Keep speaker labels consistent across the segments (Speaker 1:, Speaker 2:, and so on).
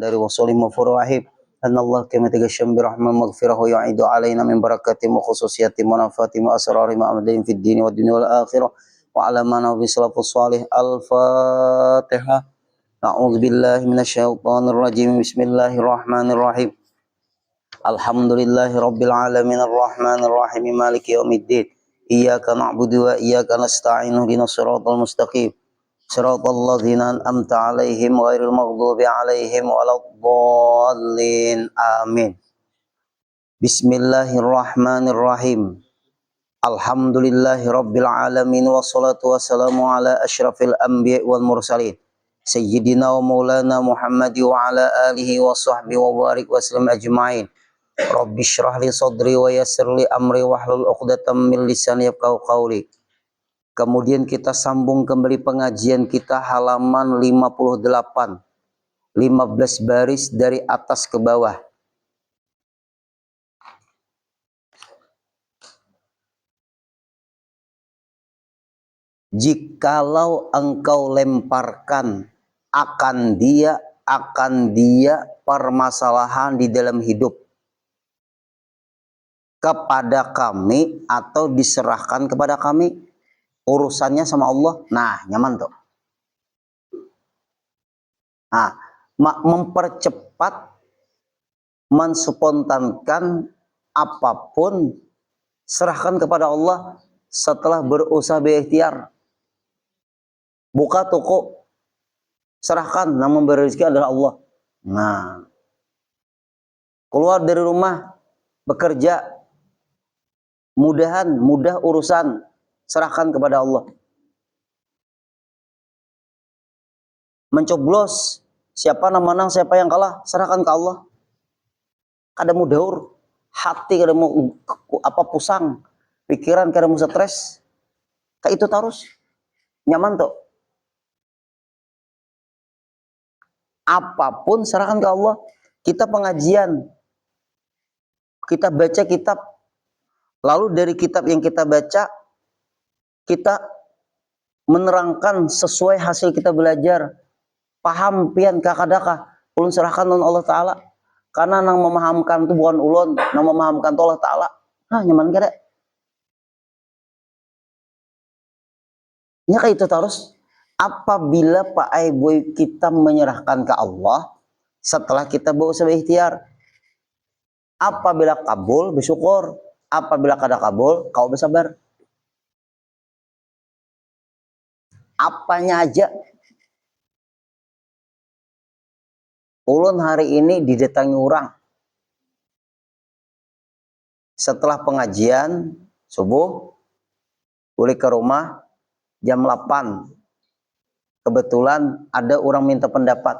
Speaker 1: dari wasolim mafurahib أن الله كما تجشم برحمة مغفرة ويعيد علينا من بركات وخصوصيات ونفات وأسرار معمدين في الدين والدنيا والآخرة وعلى ما نبي سلف الصالح الفاتحة أعوذ بالله من الشيطان الرجيم بسم الله الرحمن الرحيم الحمد لله رب العالمين الرحمن الرحيم مالك يوم الدين إياك نعبد وإياك نستعين اهدنا الصراط المستقيم صراط الذين أنعمت عليهم غير المغضوب عليهم ولا الضالين آمين بسم الله الرحمن الرحيم الحمد لله رب العالمين والصلاة والسلام على أشرف الأنبياء والمرسلين سيدنا ومولانا محمد وعلى آله وصحبه وبارك وسلم أجمعين رب اشرح لي صدري ويسر لي أمري واحلل عقدة من لساني يفقهوا قولي. Kemudian kita sambung kembali pengajian kita halaman 58. 15 baris dari atas ke bawah. Jikalau engkau lemparkan akan dia permasalahan di dalam hidup kepada kami atau diserahkan kepada kami, urusannya sama Allah, nah nyaman tuh. Nah, mempercepat, menspontankan apapun, serahkan kepada Allah setelah berusaha berikhtiar. Buka toko, serahkan, yang memberi rezeki adalah Allah. Nah, keluar dari rumah, bekerja, mudah urusan, serahkan kepada Allah. Mencoblos, siapa yang menang, siapa yang kalah, serahkan ke Allah. Kada mau daur, hati kada mau pusang, pikiran kada mau stres, kayak itu terus nyaman tuh. Apapun serahkan ke Allah. Kita pengajian, kita baca kitab, lalu dari kitab yang kita baca, kita menerangkan sesuai hasil kita belajar. Paham pian kakadaka, ulun serahkan non Allah Ta'ala. Karena nang memahamkan itu bukan ulun, nang memahamkan itu Allah Ta'ala. Nyaman kada? Ya kayak itu terus. Apabila Pak Aiboy kita menyerahkan ke Allah, setelah kita berusaha ikhtiar, apabila kabul bersyukur, apabila kada kabul kau bersabar. Apanya aja. Ulun hari ini didatangi orang. Setelah pengajian subuh, boleh ke rumah jam 8. Kebetulan ada orang minta pendapat.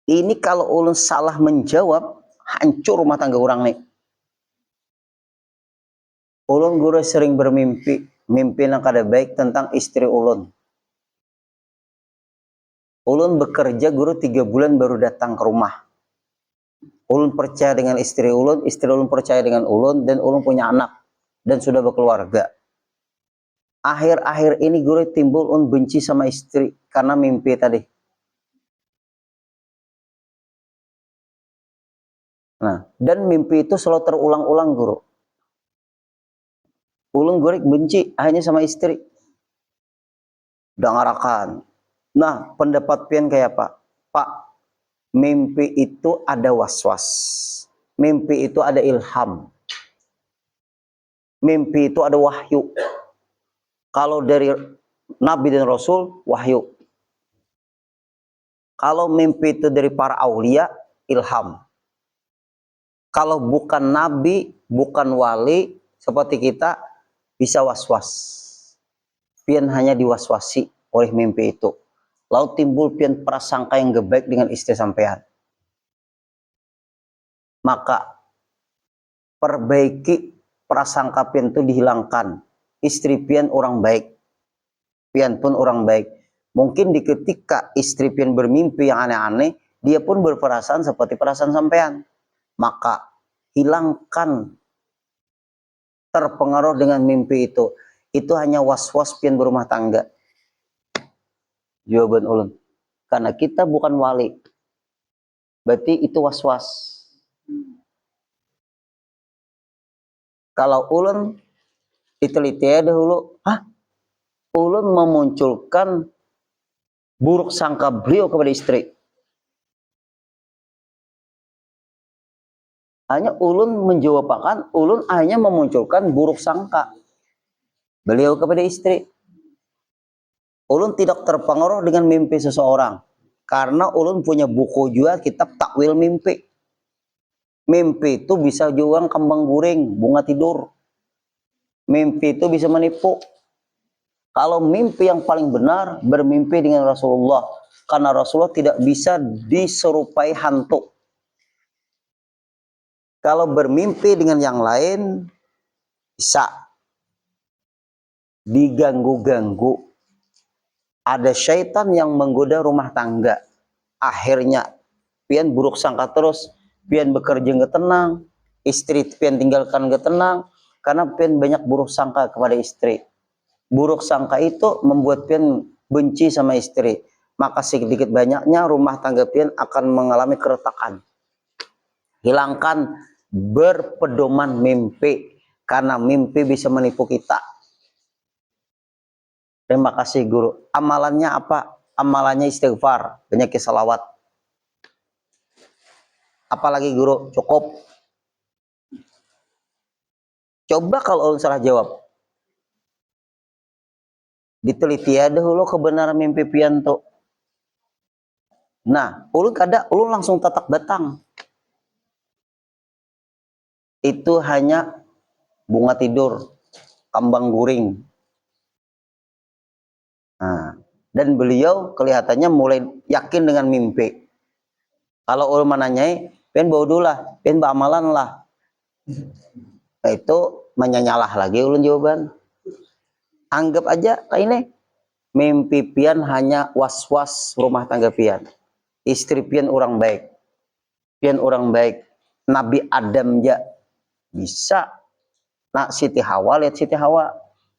Speaker 1: Ini kalau ulun salah menjawab, hancur rumah tangga orang nih. Ulun guru sering bermimpi, mimpi yang kada baik tentang istri ulun. Ulun bekerja guru 3 bulan baru datang ke rumah. Ulun percaya dengan istri ulun percaya dengan ulun, dan ulun punya anak dan sudah berkeluarga. Akhir-akhir ini guru timbul ulun benci sama istri karena mimpi tadi. Nah, dan mimpi itu selalu terulang-ulang guru. Ulun guru benci hanya sama istri. Udah ngarakan. Nah, pendapat pian kayak Pak, mimpi itu ada was-was. Mimpi itu ada ilham. Mimpi itu ada wahyu. Kalau dari Nabi dan Rasul, wahyu. Kalau mimpi itu dari para aulia, ilham. Kalau bukan Nabi, bukan wali, seperti kita, bisa was-was. Pian hanya diwaswasi oleh mimpi itu. Lalu timbul pian prasangka yang gebaik dengan istri sampean. Maka perbaiki prasangka pian itu dihilangkan. Istri pian orang baik. Pian pun orang baik. Mungkin di ketika istri pian bermimpi yang aneh-aneh, dia pun berperasaan seperti perasaan sampean. Maka hilangkan terpengaruh dengan mimpi itu. Itu hanya was-was pian berumah tangga. Jawaban ulun. Karena kita bukan wali. Berarti itu was-was. Kalau ulun diteliti dahulu, ulun memunculkan buruk sangka beliau kepada istri. Hanya ulun menjawabakan, ulun hanya memunculkan buruk sangka beliau kepada istri. Ulun tidak terpengaruh dengan mimpi seseorang. Karena ulun punya buku juga kitab takwil mimpi. Mimpi itu bisa juga kembang guring, bunga tidur. Mimpi itu bisa menipu. Kalau mimpi yang paling benar, bermimpi dengan Rasulullah. Karena Rasulullah tidak bisa diserupai hantu. Kalau bermimpi dengan yang lain, bisa diganggu-ganggu. Ada syaitan yang menggoda rumah tangga. Akhirnya, pian buruk sangka terus, pian bekerja nggak tenang, istri pian tinggalkan nggak tenang, karena pian banyak buruk sangka kepada istri. Buruk sangka itu membuat pian benci sama istri. Maka sedikit banyaknya rumah tangga pian akan mengalami keretakan. Hilangkan berpedoman mimpi, karena mimpi bisa menipu kita. Terima kasih guru. Amalannya apa? Amalannya istighfar, banyak salawat. Apalagi guru? Cukup. Coba kalau ulun salah jawab. Diteliti ya dahulu kebenaran mimpi pian tuh. Nah, ulun langsung tatak datang. Itu hanya bunga tidur, kembang guring. Nah, dan beliau kelihatannya mulai yakin dengan mimpi. Kalau ulun menanyai, pian bawa dulu lah, pian amalan lah. Nah, itu menyanyalah lagi ulun jawaban. Anggap aja kayak ini. Mimpi pian hanya was-was rumah tangga pian. Istri pian orang baik. Pian orang baik. Nabi Adam ya bisa. Nah, Siti Hawa, lihat Siti Hawa.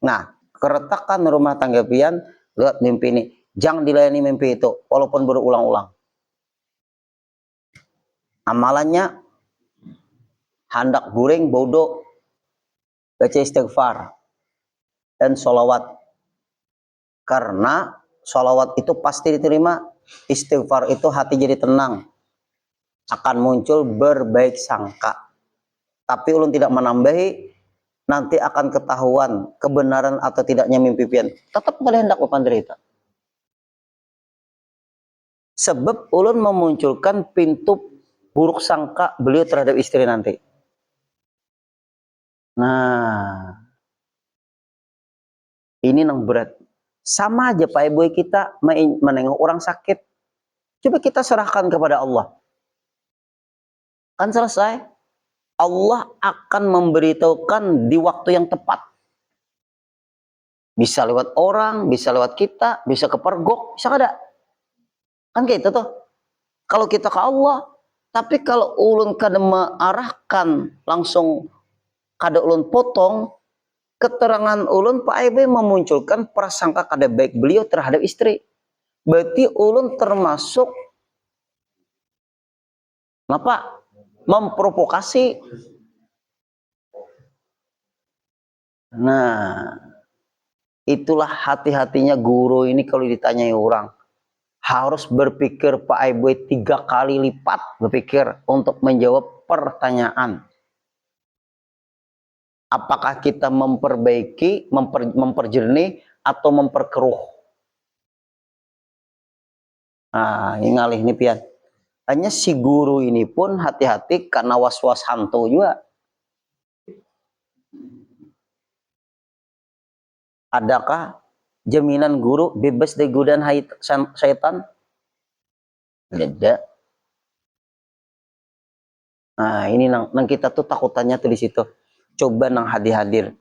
Speaker 1: Nah, keretakan rumah tangga pian, lihat mimpi ini. Jangan dilayani mimpi itu, walaupun berulang-ulang. Amalannya, handak guring, bodoh, baca istighfar, dan sholawat. Karena sholawat itu pasti diterima, istighfar itu hati jadi tenang. Akan muncul berbaik sangka. Tapi ulun tidak menambahi, nanti akan ketahuan kebenaran atau tidaknya mimpi pian. Tetap kalian hendak berpanderita. Sebab ulun memunculkan pintu buruk sangka beliau terhadap istri nanti. Nah, ini yang berat. Sama aja Pak Ibu kita menengok orang sakit. Coba kita serahkan kepada Allah. Kan selesai. Allah akan memberitahukan di waktu yang tepat. Bisa lewat orang, bisa lewat kita, bisa kepergok, bisa kada. Kan kayak itu tuh. Kalau kita ke Allah, tapi kalau ulun kada mengarahkan langsung kada ulun potong, keterangan ulun Pak Ibu memunculkan prasangka kada baik beliau terhadap istri. Berarti ulun termasuk apa? Memprovokasi. Nah, itulah hati-hatinya guru ini kalau ditanyai orang. Harus berpikir Pak Ibu 3 kali lipat berpikir untuk menjawab pertanyaan. Apakah kita memperbaiki, memperjernih, atau memperkeruh? Nah, ingalih ini pian. Hanya si guru ini pun hati-hati karena was-was hantu juga. Adakah jaminan guru bebas dari godaan syaitan? Tidak. Nah, ini nang kita tuh takutannya tuh di situ. Coba nang hadir-hadir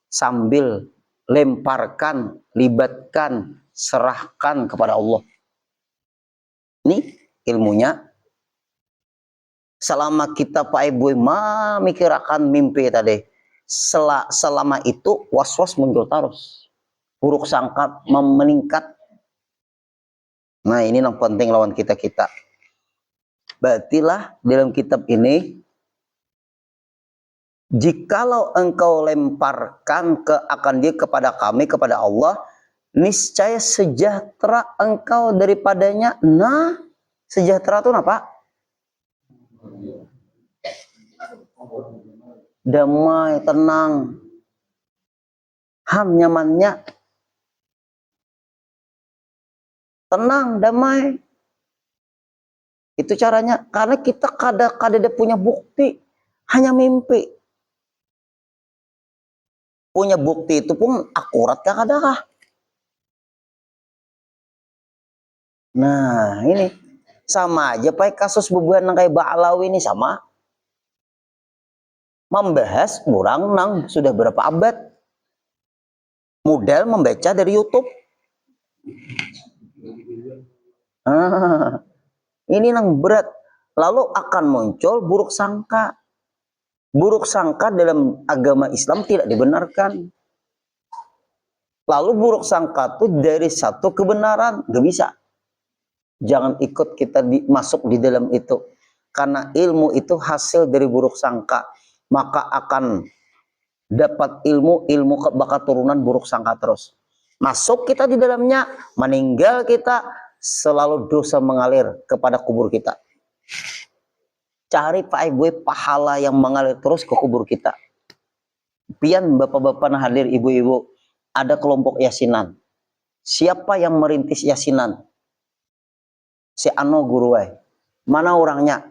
Speaker 1: sambil lemparkan, libatkan, serahkan kepada Allah. Ini ilmunya. Selama kita Pak Ibu memikirkan mimpi tadi, selama itu was-was muncul terus. Buruk sangka meningkat. Nah, ini yang penting lawan kita-kita. Berartilah dalam kitab ini, jikalau engkau lemparkan akan dia kepada kami, kepada Allah, niscaya sejahtera engkau daripadanya. Nah, sejahtera itu apa? Damai, tenang, nyamannya, tenang, damai. Itu caranya, karena kita kada punya bukti, hanya mimpi. Punya bukti itu pun akurat kah? Nah, ini sama aja pakai kasus bebuan kayak Ba'alawi ini sama. Membahas orang nang sudah berapa abad. Model membaca dari YouTube. Ini nang berat. Lalu akan muncul buruk sangka. Buruk sangka dalam agama Islam tidak dibenarkan. Lalu buruk sangka itu dari satu kebenaran. Gak bisa. Jangan ikut kita masuk di dalam itu. Karena ilmu itu hasil dari buruk sangka. Maka akan dapat ilmu bakal turunan buruk sangka terus. Masuk kita di dalamnya, meninggal kita, selalu dosa mengalir kepada kubur kita. Cari Pak Ibu pahala yang mengalir terus ke kubur kita. Pian bapak-bapak nah hadir, ibu-ibu, ada kelompok yasinan. Siapa yang merintis yasinan? Si Ano Guruwai. Mana orangnya?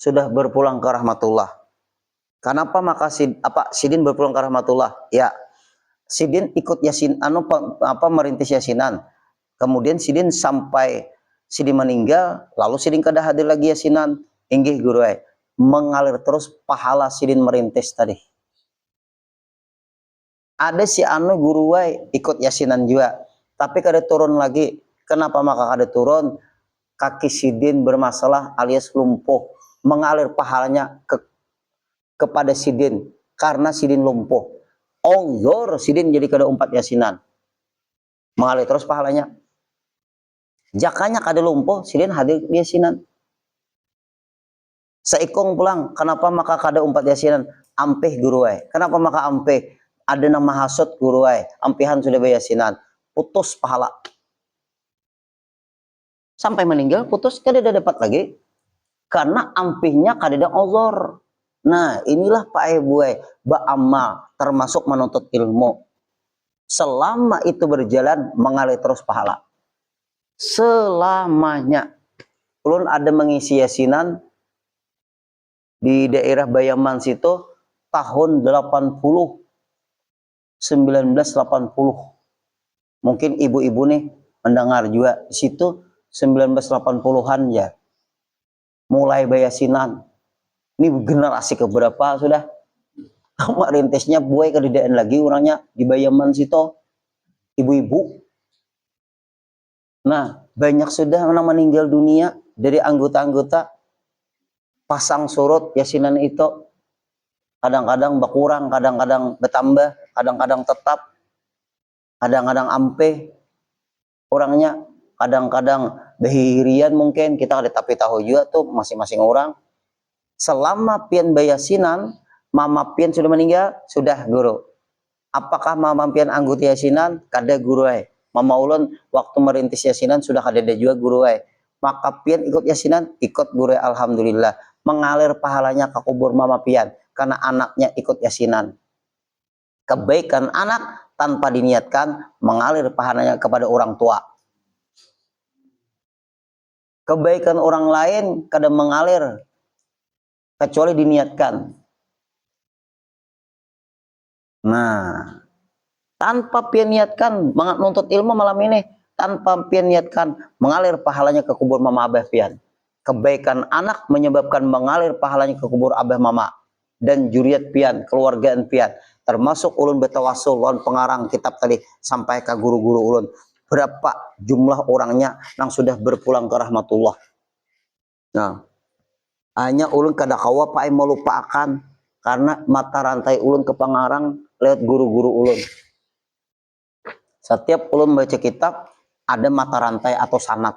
Speaker 1: Sudah berpulang ke rahmatullah. Kenapa maka Sidin berpulang ke rahmatullah? Ya, Sidin ikut yasin merintis yasinan. Kemudian Sidin sampai Sidin meninggal, lalu Sidin kada hadir lagi yasinan. Inggih guru mengalir terus pahala Sidin merintis tadi. Ada si anu guru ikut yasinan juga, tapi kada turun lagi. Kenapa maka kada turun? Kaki Sidin bermasalah alias lumpuh, mengalir pahalanya kepada Sidin karena Sidin lumpuh. Ongzor Sidin jadi kada umpat yasinan, mengalir terus pahalanya. Jakanya kada lumpuh, Sidin hadir yasinan. Seikong pulang, kenapa maka kada umpat yasinan? Ampeh guru kenapa maka ampeh? Ada nama hasut guru ampihan sudah bayasinan, putus pahala. Sampai meninggal putus, kada dapat lagi. Karena ampihnya kada ada ozor. Nah, inilah Pak Ibu ba'amal, termasuk menuntut ilmu. Selama itu berjalan, mengalir terus pahala. Selamanya. Ulun ada mengisi yasinan di daerah Bayaman situ tahun 1980. Mungkin ibu-ibu nih mendengar juga di situ 1980-an ya. Mulai bayasinan. Ini generasi keberapa sudah? Rintisnya buai kedidaan lagi orangnya di Bayaman situ. Ibu-ibu. Nah, banyak sudah orang meninggal dunia dari anggota-anggota pasang surut yasinan itu. Kadang-kadang berkurang, kadang-kadang bertambah, kadang-kadang tetap, kadang-kadang ampe orangnya, kadang-kadang behirian mungkin, kita ada tapi tahu juga tuh masing-masing orang. Selama pian bayasinan, mama pian sudah meninggal, sudah guru. Apakah mama pian anggota yasinan? Kada guru Mama ulun waktu merintis yasinan sudah kada ada juga guru Maka pian ikut yasinan, ikut guru alhamdulillah. Mengalir pahalanya ke kubur mama pian karena anaknya ikut yasinan. Kebaikan anak tanpa diniatkan mengalir pahalanya kepada orang tua. Kebaikan orang lain kadang mengalir kecuali diniatkan. Nah, tanpa pian niatkan menuntut ilmu malam ini, tanpa pian niatkan mengalir pahalanya ke kubur mama abah pian. Kebaikan anak menyebabkan mengalir pahalanya ke kubur abah mama dan juriat pian, keluargaan pian. Termasuk ulun betawasul lawan pengarang kitab tadi sampai ke guru-guru ulun. Berapa jumlah orangnya yang sudah berpulang ke rahmatullah. Nah, hanya ulun kada kawa pae melupakan karena mata rantai ulun ke pengarang lewat guru-guru ulun. Setiap ulun baca kitab ada mata rantai atau sanad.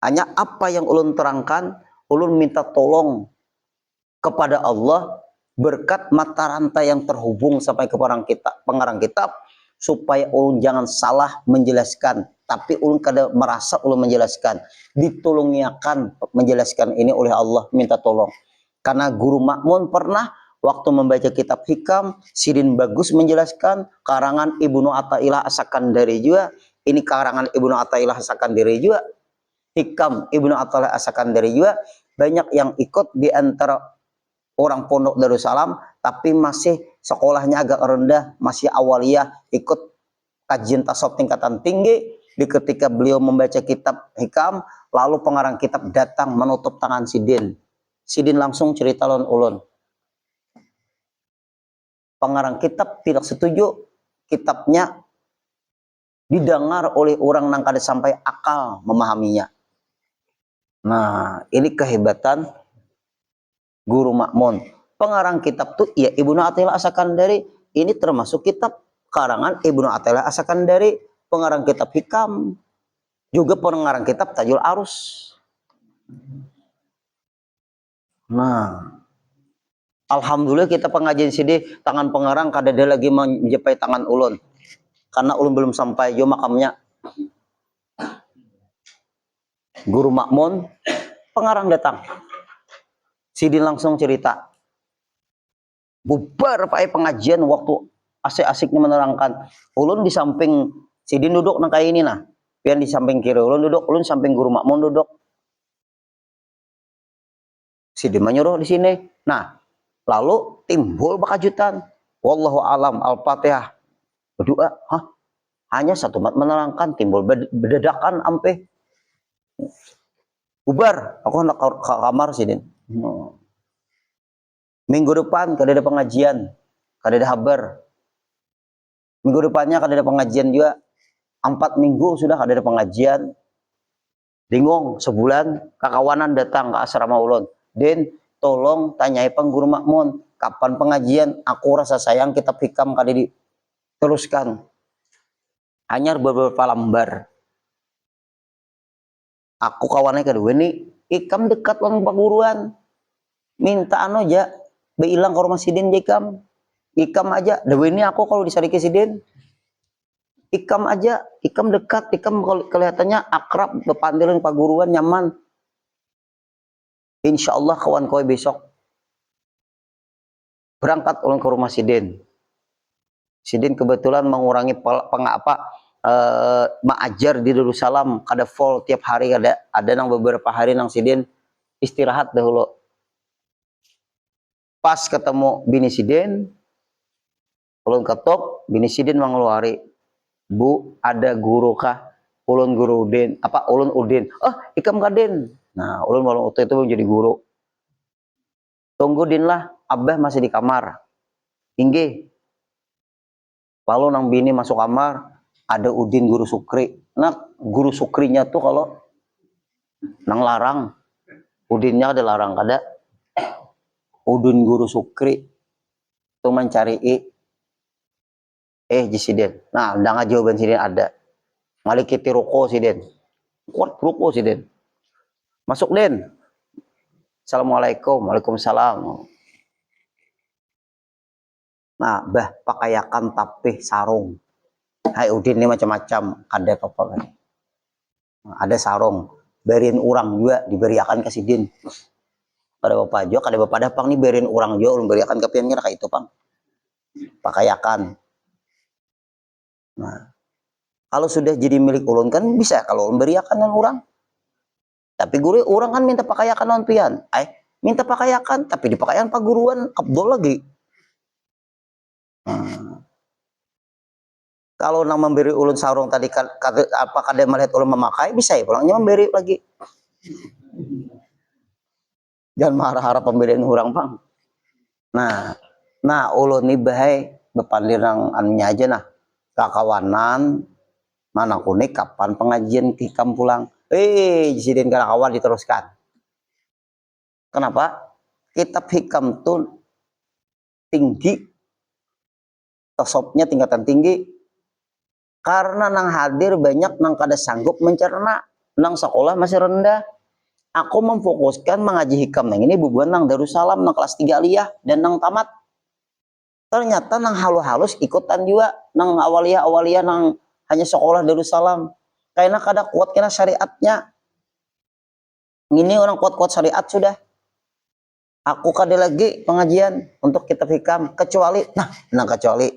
Speaker 1: Hanya apa yang ulun terangkan, ulun minta tolong kepada Allah berkat mata rantai yang terhubung sampai ke pengarang kitab, supaya ulun jangan salah menjelaskan, tapi ulun kada merasa ulun menjelaskan, ditolongiakan menjelaskan ini oleh Allah, minta tolong. Karena Guru Makmun pernah waktu membaca kitab hikam, Sidin Bagus menjelaskan, karangan Ibnu Athaillah As-Sakandari juga, ini karangan Ibnu Athaillah As-Sakandari juga, hikam Ibnu Athaillah As-Sakandari juga, banyak yang ikut di antara orang pondok Darussalam, tapi masih sekolahnya agak rendah, masih awaliyah, ikut kajian tasawuf tingkatan tinggi. Di ketika beliau membaca kitab hikam, lalu pengarang kitab datang menutup tangan Sidin. Sidin langsung cerita lawan ulun. Pengarang kitab tidak setuju kitabnya didengar oleh orang yang kada sampai akal memahaminya. Nah, ini kehebatan Guru Makmun. Pengarang kitab tuh ya Ibnu Athaillah As-Sakandari, ini termasuk kitab karangan Ibnu Athaillah As-Sakandari, pengarang kitab hikam, juga pengarang kitab Tajul Arus. Nah, alhamdulillah kita pengajian sini tangan pengarang kada ada lagi menjepit tangan ulun, karena ulun belum sampai jo makamnya. Guru Makmun, pengarang datang, Sidin langsung cerita, bubar pakai pengajian waktu asik-asiknya menerangkan. Ulun di samping Sidin duduk nang kayak ini nah. Pian di samping kiri ulun duduk, ulun samping Guru Makmun duduk. Sidin menyuruh di sini. Nah, lalu timbul bakajutan. Wallahu alam, Al-Fatihah. Berdoa, hanya satu mat menerangkan, timbul bedadakan ampe. Bubar, aku hendak ke kamar Sidin. Minggu depan kada ada pengajian, kada ada habar. Minggu depannya kada ada pengajian juga. 4 minggu sudah kada ada pengajian. Bingung, sebulan kakawanan datang ke asrama ulun. Den, tolong tanyai pang Guru Makmun, kapan pengajian? Aku rasa sayang kitab hikam kada diteruskan. Hanya beberapa lembar. Aku kawannya kedua ini, hikam dekat lang paguruan. Minta aja, beilang ke rumah Sidin hikam. Hikam aja, dewe ini aku kalau disariki Sidin. Ikam aja, Ikam dekat, Ikam kelihatannya akrab, bepandilan paguruan nyaman. Insya Allah kawan kau besok berangkat ulun ke rumah Sidin. Sidin kebetulan mengurangi mengajar di Darussalam, kada full tiap hari, ada nang beberapa hari nang Sidin istirahat dahulu. Pas ketemu bini Sidin, ulun ketok, bini Sidin mengeluari, Bu, ada guru kah? Ulun guru Udin, ulun Udin. Ikam kaden. Nah, ulun malu waktu itu jadi guru. Tunggu Din lah, Abah masih di kamar. Inggih. Lalu nang bini masuk kamar, ada Udin guru Sukri. Nah, guru Sukrinya tuh kalau nang larang, Udinnya ada larang kada. Udin guru Sukri tuh mencari Sidin. Nah, dengan jawaban Sidin ada. Malikiti ruko Sidin. Kuat ruko Sidin. Masuk Den. Assalamualaikum. Waalaikumsalam. Nah, bah pakayakan tapi sarung. Hai Udin ini macam-macam, ada apa lagi? Ada sarung. Beriin orang juga diberiakan ke Sidin. Pada bapak jo, kada bapak dapang nih beriin orang jo, ulun beriakan ke pian kayak itu pang. Pakayakan. Nah, kalau sudah jadi milik ulun kan bisa kalau ulun beriakan dengan orang. Tapi guru orang kan minta pakayakan non pian. Minta pakayakan tapi dipakayakan paguruan Abdul lagi. Kalau nang memberi ulun sarung tadi apa kada melihat ulun memakai, bisa ya pulangnya memberi lagi. Jangan marah harap pemberian orang pang. Nah ulun ni bahai bepandir nang anunya aja nah. Kakawanan mana kunik kapan pengajian hikam pulang. Sidin kawan diteruskan. Kenapa? Kitab hikam tuh tinggi, tasawufnya tingkatan tinggi, karena nang hadir banyak nang kada sanggup mencerna. nang sekolah masih rendah. Aku memfokuskan mengaji hikam nang ini bubuan nang Darussalam nang kelas 3 aliyah dan nang tamat. Ternyata nang halus-halus ikutan juga nang awaliyah nang hanya sekolah Darussalam. Karena kada kuat kena syariatnya. Ini orang kuat-kuat syariat sudah. Aku kada lagi pengajian untuk kitab hikam kecuali kecuali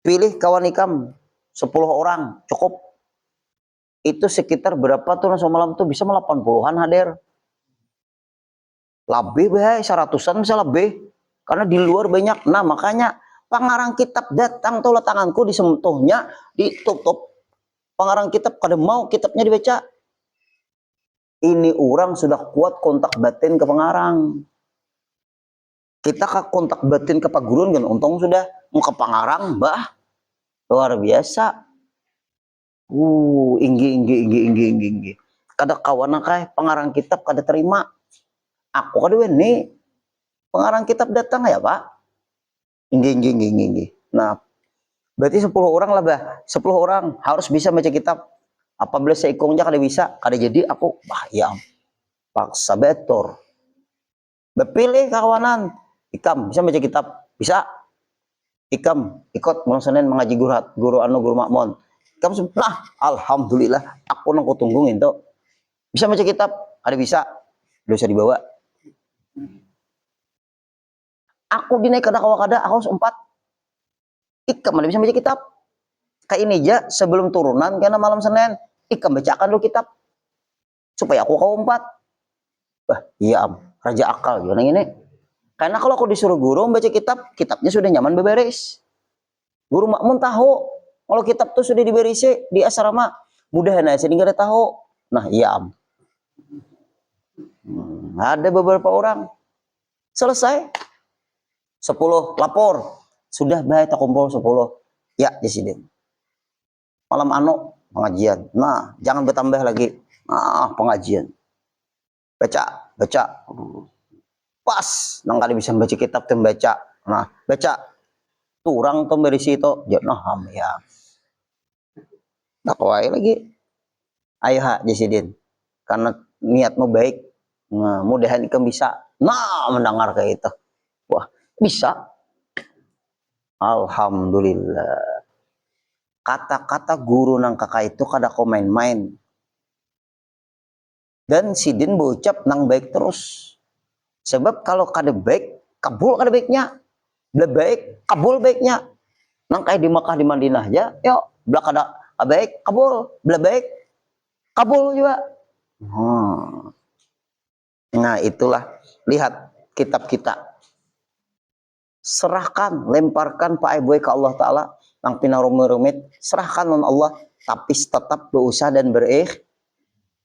Speaker 1: pilih kawan hikam 10 orang cukup. Itu sekitar berapa tuh semalam tuh bisa 80-an hadir. Lebih bahaya 100-an bisa lebih. Karena di luar banyak. Nah makanya pengarang kitab datang tuh tanganku disentuhnya, ditutup. Pengarang kitab kada mau kitabnya dibaca. Ini orang sudah kuat kontak batin ke pengarang. Kita ke kontak batin ke Pak Gurun kan untung sudah mau ke pengarang, bah. Luar biasa. Inggi. Kada kawan kayak pengarang kitab kada terima. Aku kada nih pengarang kitab datang ya Pak. Inggi. Nah, berarti 10 orang lah bah. 10 orang harus bisa baca kitab. Apabila seikungnya kada bisa, kada jadi aku ya paksa betor. Bepilih kawanan. Ikam bisa baca kitab, bisa. Ikam ikut mulai Senin mengaji guru makmon. Kamu alhamdulillah aku nang kutunggungin tuh bisa baca kitab ada bisa dosa dibawa aku dinaik kada aku harus 4 ikam ada bisa baca kitab kayak ini aja sebelum turunan karena malam Senin ikam bacakan dulu kitab supaya aku kau 4 iya raja akal gimana ini karena kalau aku disuruh guru membaca kitabnya sudah nyaman beberes guru makmun tahu kalau kitab tuh sudah diberisi di asrama mudah nah sehingga ada tahu nah iya ada beberapa orang selesai 10 lapor sudah baik tak kumpul 10 ya Presiden malam pengajian nah jangan bertambah lagi pengajian baca pas nang kali bisa baca kitab tuh baca nah baca turang tuh berisi itu ya tak wae lagi ayo Presiden karena niatmu baik nah, mudahan ikam bisa mendengar kayak itu wah bisa alhamdulillah kata-kata guru nang kakak itu kada kau main-main dan sidin berucap nang baik terus sebab kalau kada baik kabul kada baiknya belah baik kabul baiknya nang kayak di Makkah di Madinah aja yuk belah kada baik kabul belah baik kabul juga nah itulah lihat kitab kita serahkan lemparkan Pak Boy ke Allah Ta'ala nang pinarumit serahkan non Allah tapi tetap berusaha dan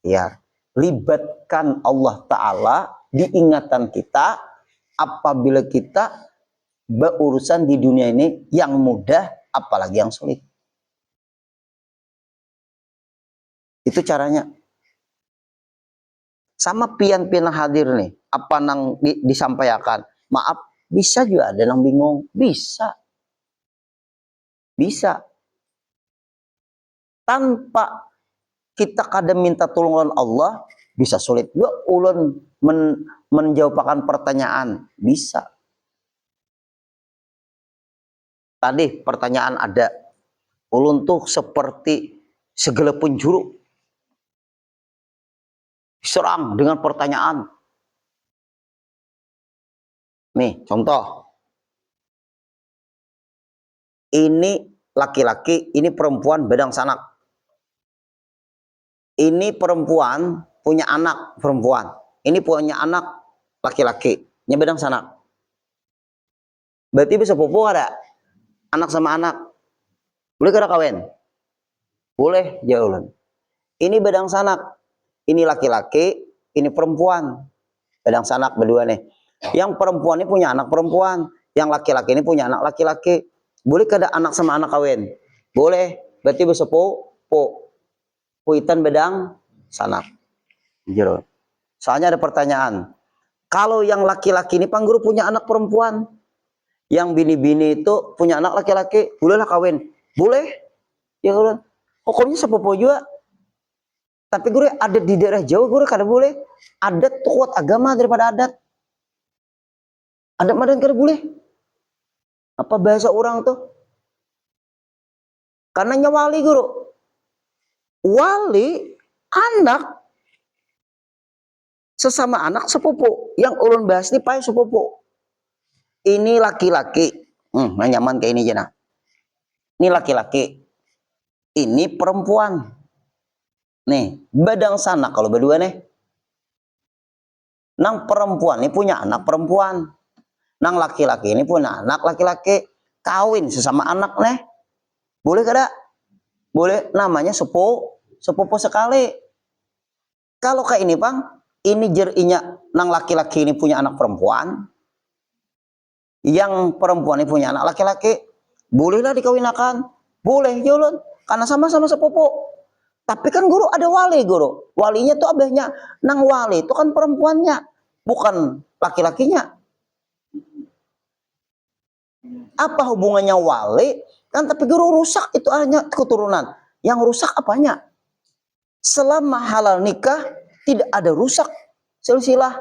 Speaker 1: ya libatkan Allah Ta'ala di ingatan kita apabila kita berurusan di dunia ini yang mudah apalagi yang sulit itu caranya sama pian-pian hadir nih apa nang disampaikan maaf bisa juga ada yang bingung bisa tanpa kita kadang minta tolongan Allah bisa sulit juga ulun menjawabkan pertanyaan bisa tadi pertanyaan ada ulun tuh seperti segala penjuru serang dengan pertanyaan nih contoh ini laki-laki ini perempuan bedang sanak ini perempuan punya anak perempuan, ini punya anak laki-laki, nya bedang sanak. Berarti bisa pupu ada anak sama anak, boleh kada kawin? Boleh, jauh. Ini bedang sanak, ini laki-laki, ini perempuan, bedang sanak berdua nih. Yang perempuan ini punya anak perempuan, yang laki-laki ini punya anak laki-laki, boleh kada anak sama anak kawin? Boleh, berarti bisa puitan bedang sanak. Jero. Soalnya ada pertanyaan. Kalau yang laki-laki ini pangguru punya anak perempuan, yang bini-bini itu punya anak laki-laki, bolehlah kawin? Boleh. Ya kan? Pokoknya sepupu juga Tapi guru adat di daerah Jawa guru kada boleh. Adat tuh kuat agama daripada adat. Adat madan kada boleh. Apa bahasa orang tuh? Karena nyawali guru. Wali anak sesama anak sepupu. Yang ulun bahas ini pai sepupu. Ini laki-laki. Nyaman kayak ini aja nah. Ini laki-laki. Ini perempuan. Nih, badang sanak kalau berdua nih. Nang perempuan ini punya anak perempuan. Nang laki-laki ini punya anak laki-laki. Kawin sesama anak nih. Boleh kada? Boleh, namanya sepupu sekali. Kalau kayak ini bang, ini jerinya nang laki-laki ini punya anak perempuan. Yang perempuan ini punya anak laki-laki. Bolehlah dikawinakan. Boleh, Yulun. Karena sama-sama sepupu. Tapi kan guru ada wali guru. Walinya tuh abahnya. Nang wali itu kan perempuannya. Bukan laki-lakinya. Apa hubungannya wali? Kan tapi guru rusak itu hanya keturunan. Yang rusak apanya? Selama halal nikah tidak ada rusak silsilah.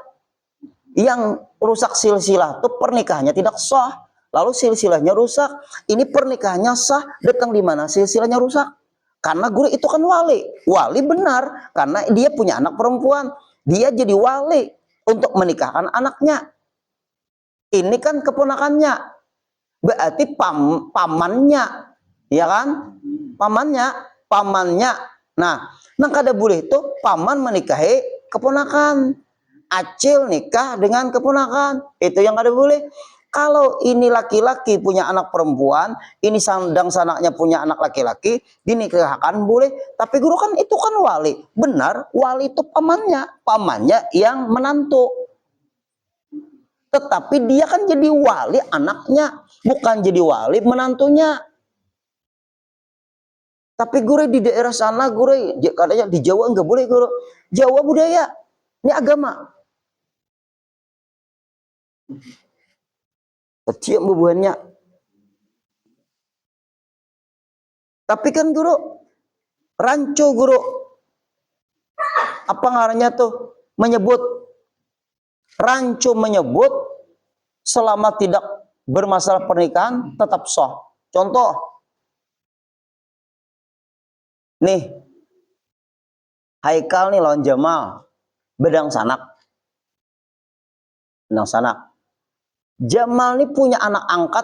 Speaker 1: Yang rusak silsilah itu pernikahannya tidak sah. Lalu silsilahnya rusak. Ini pernikahannya sah. Datang di mana silsilahnya rusak? Karena guru itu kan wali. Wali benar. Karena dia punya anak perempuan. Dia jadi wali untuk menikahkan anaknya. Ini kan keponakannya. Berarti pamannya. Ya kan? Pamannya. Nah, nang kada boleh itu paman menikahi keponakan. Acil nikah dengan keponakan. Itu yang kada boleh. Kalau ini laki-laki punya anak perempuan, ini sandang sanaknya punya anak laki-laki, dinikahkan boleh. Tapi guru kan itu kan wali. Benar, wali itu pamannya yang menantu. Tetapi dia kan jadi wali anaknya, bukan jadi wali menantunya. Tapi guru di daerah sana guru katanya di Jawa enggak boleh guru. Jawa budaya, ini agama. Kecil bubuhannya. Tapi kan guru, rancu guru. Apa ngarannya tuh? Rancu menyebut selama tidak bermasalah pernikahan tetap sah. Contoh. Nih. Haikal nih lawan Jamal. Bedang sanak. Jamal ini punya anak angkat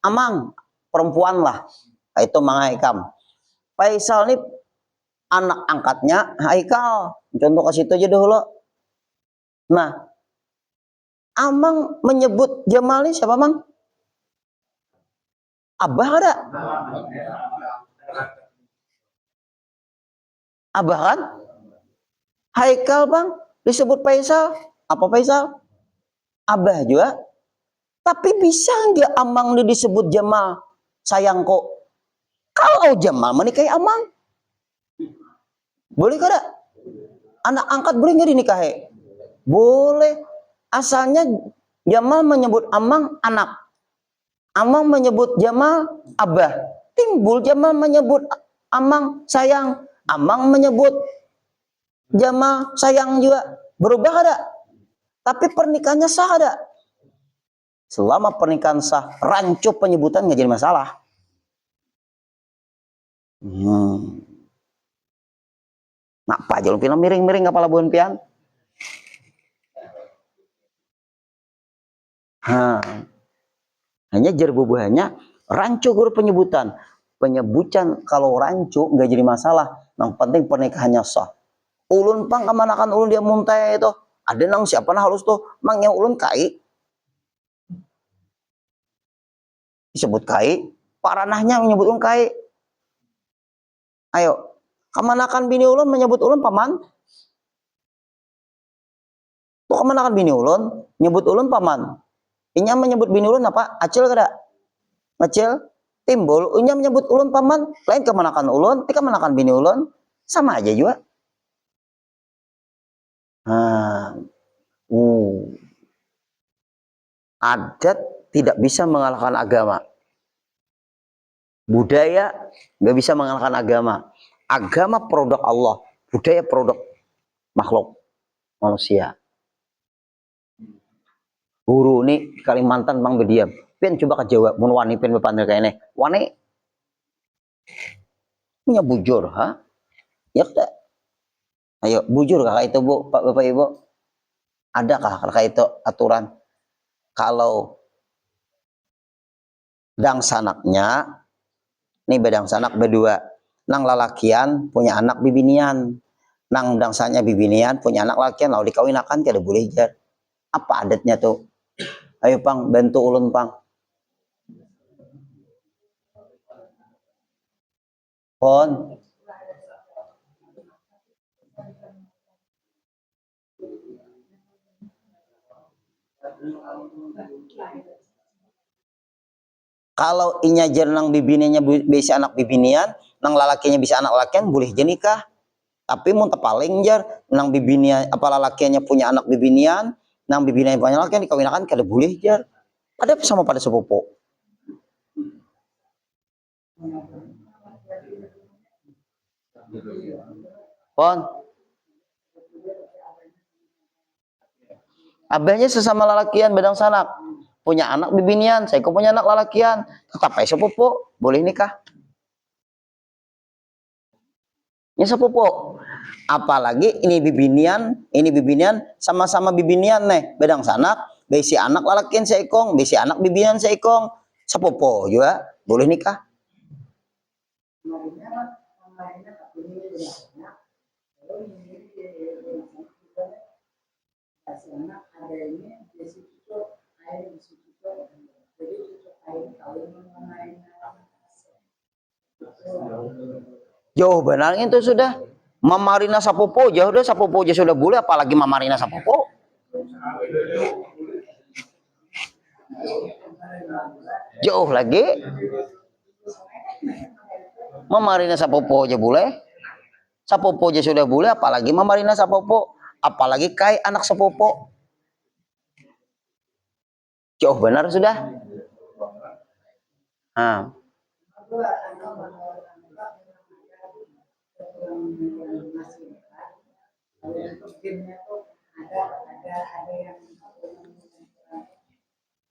Speaker 1: Amang, perempuan lah. Itu Mang Haikam. Faisal ini anak angkatnya Haikal. Contoh ke situ aja dulu. Nah, Amang menyebut Jamal ini siapa, Mang? Abah ada? Abah kan? Haikal, Bang, disebut Faisal. Apa Faisal? Abah juga. Tapi bisa nggak Amang ini disebut Jamal? Sayang kok. Kalau Jamal menikahi Amang, boleh kada? Anak angkat boleh nggak dinikahi? Boleh. Asalnya Jamal menyebut Amang anak. Amang menyebut Jamal abah. Timbul Jamal menyebut Amang sayang. Amang menyebut Jamal sayang juga. Berubah ada? Tapi pernikahannya sah ada? Selama pernikahan sah, rancu penyebutan nggak jadi masalah. Napa aja lu film miring-miring kepala buan pian? Hanya jerbubuhannya rancu guru penyebutan. Penyebutan kalau rancu nggak jadi masalah. Yang penting pernikahannya sah. Ulun pang kemanakan ulun dia muntah itu. Ada nang siapa nah halus tuh. Mang yang ulun kai. Disebut kai. Paranahnya menyebut ulun kai. Ayo. Kemanakan bini ulun menyebut ulun paman. Tuh kemanakan bini ulun. Nyebut ulun paman. Inya menyebut bini ulun apa? Acil kada? Acil. Timbul. Inya menyebut ulun paman. Lain kemanakan ulun. Kemanakan bini ulun. Sama aja juga. Adat tidak bisa mengalahkan agama. Budaya nggak bisa mengalahkan agama. Agama produk Allah. budaya produk makhluk manusia. Guru ini Kalimantan bang berdiam. Pian coba ke Jawa, mun wani pian bepandel kayaknya. Wani punya bujur, ha? Ya udah. Ayo, bujur kakak itu bu, Pak Bapak Ibu. Adakah kakak itu aturan kalau dang sanaknya, nih bedang sanak berdua, nang lalakian punya anak bibinian, nang dang sanaknya bibinian punya anak lakian, lalu dikawinakan tidak boleh jar. Apa adatnya tuh? Ayo pang, bantu ulun pang. Pon. Kalau inya jar nang bibininya bisa anak bibinian, nang lalakinya bisa anak lakian, boleh je nikah. Tapi mun paling jar nang bibinian apa lalakiannya punya anak bibinian, nang bibinian punya lakian dikawinakan kada boleh jar. Ada sama pada sepupu. Pon. Abahnya sesama lalakian bedang sanak. Punya anak bibinian, saya punya anak lalakian. Tetap aja sepupu, boleh nikah. Ini sepupu. Apalagi ini bibinian sama-sama bibinian nih, bedang sanak, besi anak lalakian seikong, besi anak bibinian seikong, sepupu juga boleh nikah. Jauh benar itu sudah mamarina sapopo, jauh udah sapopo aja sudah boleh, apalagi mamarina sapopo. Jauh lagi mamarina sapopo aja boleh, sapopo aja sudah boleh, apalagi mamarina sapopo, apalagi kai anak sapopo. Jauh benar sudah. Nah.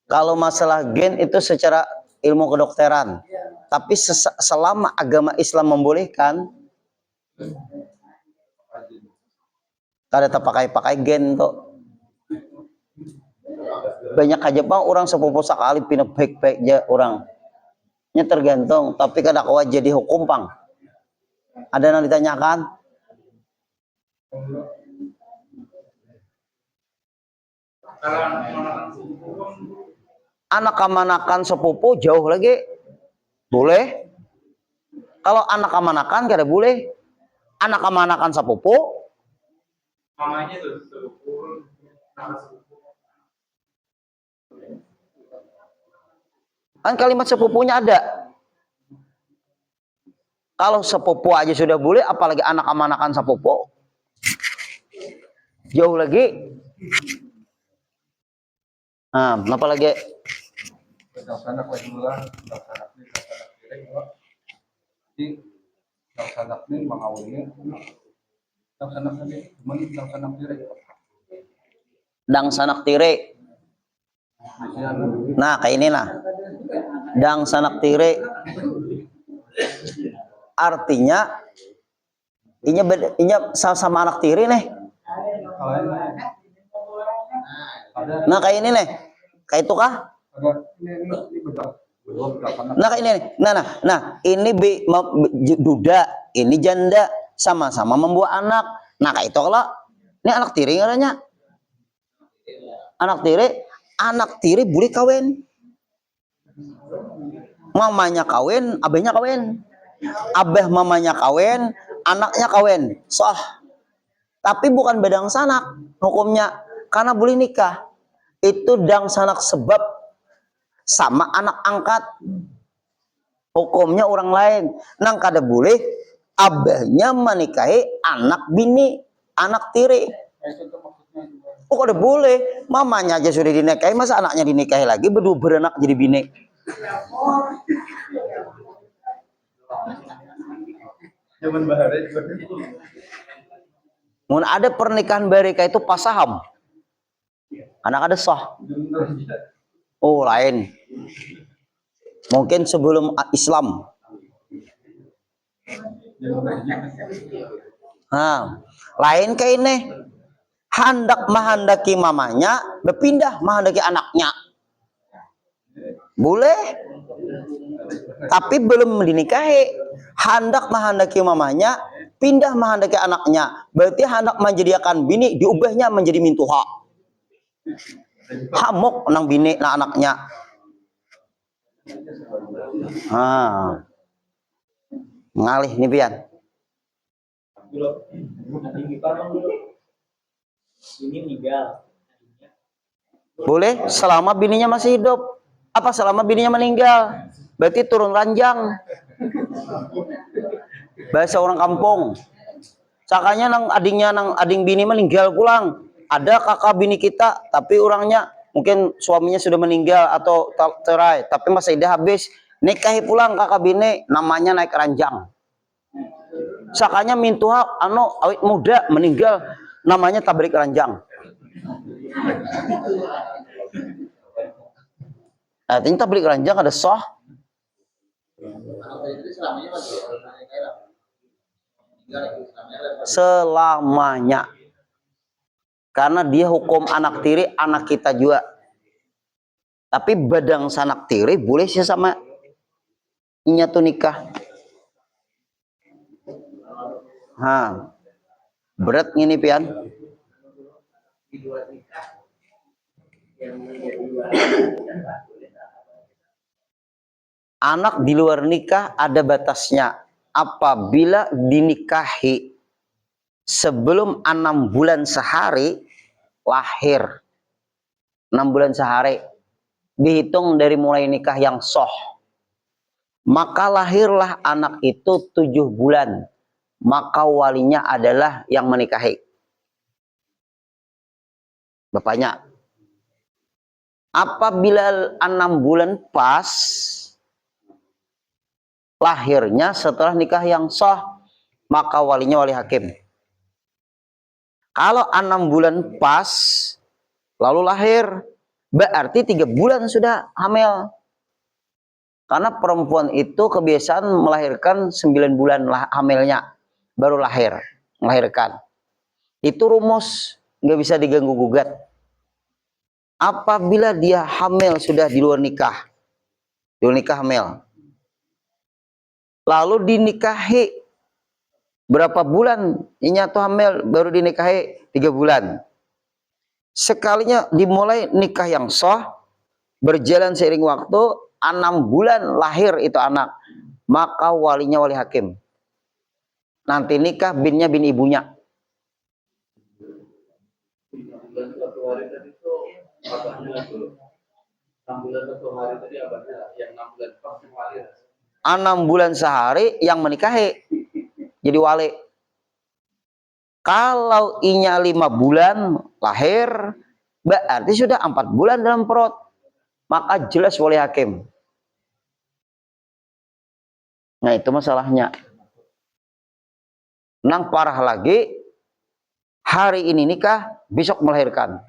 Speaker 1: Kalau masalah gen itu secara ilmu kedokteran, tapi selama agama Islam membolehkan, kada terpakai-pakai gen tuh. Banyak aja bang orang sepupu sekali pindah baik-baik aja orangnya tergantung, tapi kada kuat jadi hukum pang. Ada yang ditanyakan? Anak kemanakan sepupu jauh lagi boleh. Kalau anak kemanakan kada boleh. Anak kemanakan sepupu mamanya tuh sepupu. Kan kalimat sepupunya ada. Kalau sepupu aja sudah boleh, apalagi anak kemanakan sepupu jauh lagi. Nah, apa lagi? Dang sanak tire. Nah, kayak ini lah. Dang sanak tire. Artinya inya sama anak tiri nih. Nah, kayak ini nih. Kayak itu kah? Nah, kayak ini nih. Nah, ini duda, ini janda, sama-sama membuat anak. Nah, kayak itu kalau ini anak tiri ngaranya. Anak tiri boleh kawin. Mamanya kawin, abahnya kawin. Abah mamanya kawin, anaknya kawin. Sah. Tapi bukan bedang sanak hukumnya, karena boleh nikah. Itu dang sanak sebab sama anak angkat. Hukumnya orang lain. Nang kada boleh abahnya menikahi anak bini, anak tiri. Oh, kada boleh. Mamanya aja sudah dinikahi, masa anaknya dinikahi lagi berdua beranak jadi bini. Mun ada pernikahan mereka itu pasaham, anak ada sah. Oh lain, mungkin sebelum Islam. Nah, lain kayak ini, hendak menghendaki mamanya, berpindah menghendaki anaknya, boleh. Tapi belum dinikahi, hendak menghendaki mamanya, pindah menghendaki anaknya, berarti hendak menjadikan bini, diubahnya menjadi mintuha. Hamok nang bini nang anaknya. Ngalih nih pian. Boleh selama bininya masih hidup. Apa selama bininya meninggal? Berarti turun ranjang. Bahasa orang kampung. Cakanya nang ading bini meninggal pulang. Ada kakak bini kita, tapi orangnya mungkin suaminya sudah meninggal atau cerai, tapi masa idah habis, nikahi pulang kakak bini, namanya naik ranjang. Sakanya mintuha awit muda meninggal, namanya tabrik ranjang. Artinya tabrik ranjang ada sah. Selamanya. Karena dia hukum anak tiri, anak kita juga. Tapi badang sanak tiri boleh sih sama nyatu nikah. Berat ini pian. Anak di luar nikah ada batasnya. Apabila dinikahi sebelum 6 bulan sehari lahir, 6 bulan sehari dihitung dari mulai nikah yang sah, maka lahirlah anak itu 7 bulan, maka walinya adalah yang menikahi bapaknya. Apabila 6 bulan pas lahirnya setelah nikah yang sah, maka walinya wali hakim. Kalau 6 bulan pas lalu lahir, berarti 3 bulan sudah hamil. Karena perempuan itu kebiasaan melahirkan 9 bulan hamilnya, baru lahir, melahirkan. Itu rumus, nggak bisa diganggu gugat. Apabila dia hamil sudah di luar nikah hamil, lalu dinikahi berapa bulan, ini tuh hamil baru dinikahi 3 bulan. Sekalinya dimulai nikah yang sah, berjalan seiring waktu, 6 bulan lahir itu anak, maka walinya wali hakim. Nanti nikah binnya bin ibunya. Enam bulan sehari yang menikahi jadi wali. Kalau inya 5 bulan lahir, berarti sudah 4 bulan dalam perut, maka jelas wali hakim. Nah itu masalahnya. Nang parah lagi, hari ini nikah, besok melahirkan.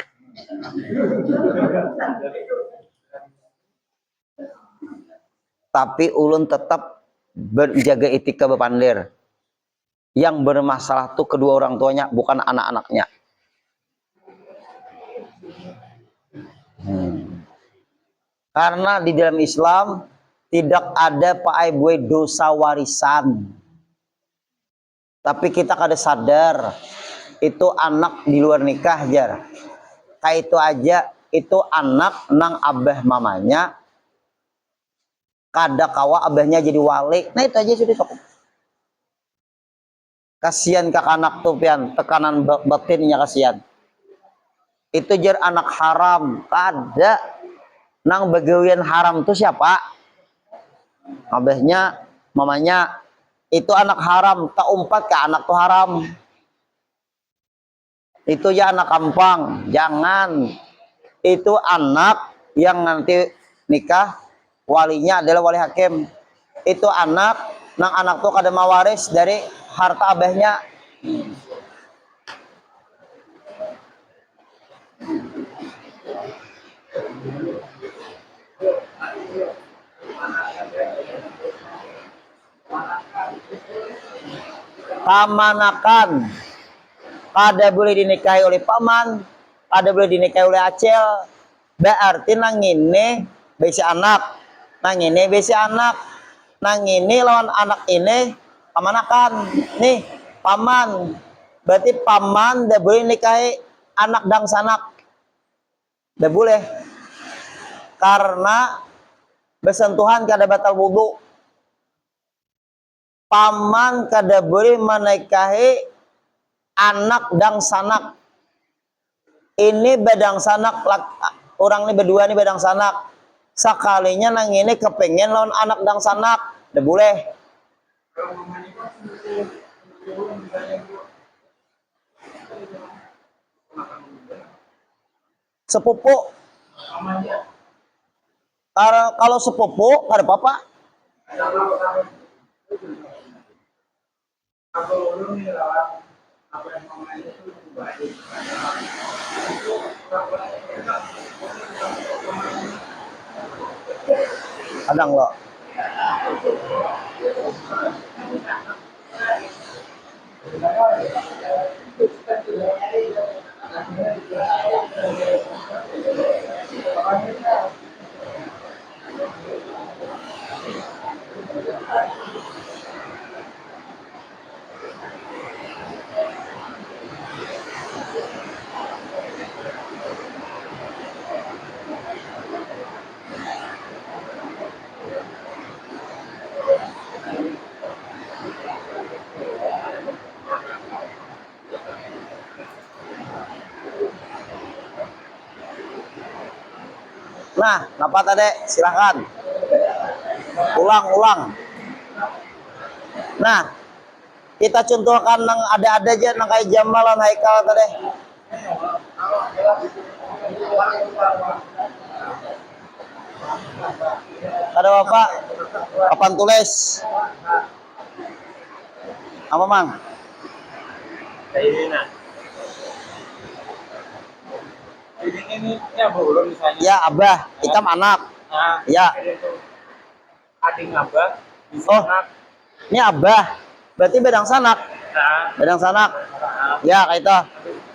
Speaker 1: Tapi ulun tetap berjaga etika bepandir. Yang bermasalah tuh kedua orang tuanya, bukan anak-anaknya. Karena di dalam Islam tidak ada paai dosa warisan. Tapi kita kada sadar itu anak di luar nikah jar. Kayak itu aja, itu anak nang abah mamanya, kada kawa abahnya jadi wali. Nah itu aja sudah cukup. Kasihan kak anak tuh pian, tekanan batinnya kasihan. Itu jar anak haram, kada nang begawian haram tuh siapa? Abahnya, mamanya. Itu anak haram, tak umpat ke anak tuh haram. Itu ya anak kampang, jangan. Itu anak yang nanti nikah, walinya adalah wali hakim. Itu anak, nang anak tuh kada mawaris dari harta abahnya. pamanakan kada boleh dinikahi oleh paman, kada boleh dinikahi oleh acel. Berarti nang ini besi anak, nang ini besi anak, nang ini lawan anak ini pamanakan. Nih paman, berarti paman tidak boleh nikahi anak dan sanak, tidak boleh, karena bersentuhan kada batal wudu. Paman kada boleh menikahi anak dan sanak. Ini bedang sanak, orang ini berdua ini bedang sanak. Sekalinya nang ini kepengen lawan anak dan sanak, tidak boleh. Sepupu, kalau sepupu ada apa-apa. Kadang lo. Nah, kenapa tadi? Silahkan. Ulang. Nah, kita contohkan nang ada aja nang kayak Jamal lan Haikal tadi. Ada Bapak? Papan tulis. Apa, Mang?
Speaker 2: Ini ya belum misalnya.
Speaker 1: Ya, Abah, hitam anak.
Speaker 2: Nah,
Speaker 1: Ya.
Speaker 2: Adik abah bisa
Speaker 1: Oh.
Speaker 2: anak.
Speaker 1: Ini Abah. Berarti bedang sanak.
Speaker 2: Nah,
Speaker 1: Bedang sanak. Ya, kayak itu.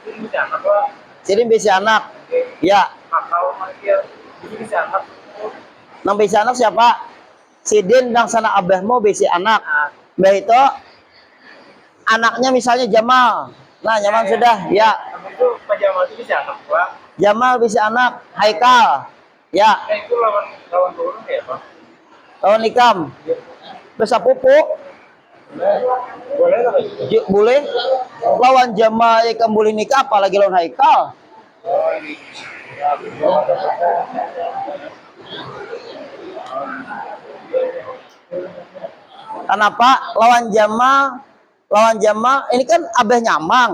Speaker 2: ini bisa anak kok.
Speaker 1: Sini bisi anak. Ya.
Speaker 2: Kakao manggil ini bisa anak.
Speaker 1: Nang bisi anak siapa? Sidin dang sanak Abahmu bisi anak.
Speaker 2: Nah,
Speaker 1: Mbak itu anaknya misalnya Jamal. Nah, Jamal sudah. Ya.
Speaker 2: tapi itu pajama itu bisa anak gua.
Speaker 1: Jamal bisi anak. Haikal. Ya.
Speaker 2: Itu lawan turun ya pak.
Speaker 1: Lawan nikam. Besar pupu.
Speaker 2: Boleh nggak?
Speaker 1: Boleh. Lawan Jamal ikam boleh nikah apalagi lawan Haikal.
Speaker 2: Oh ini.
Speaker 1: Kenapa? Lawan Jamal ini kan Abah Nyamang.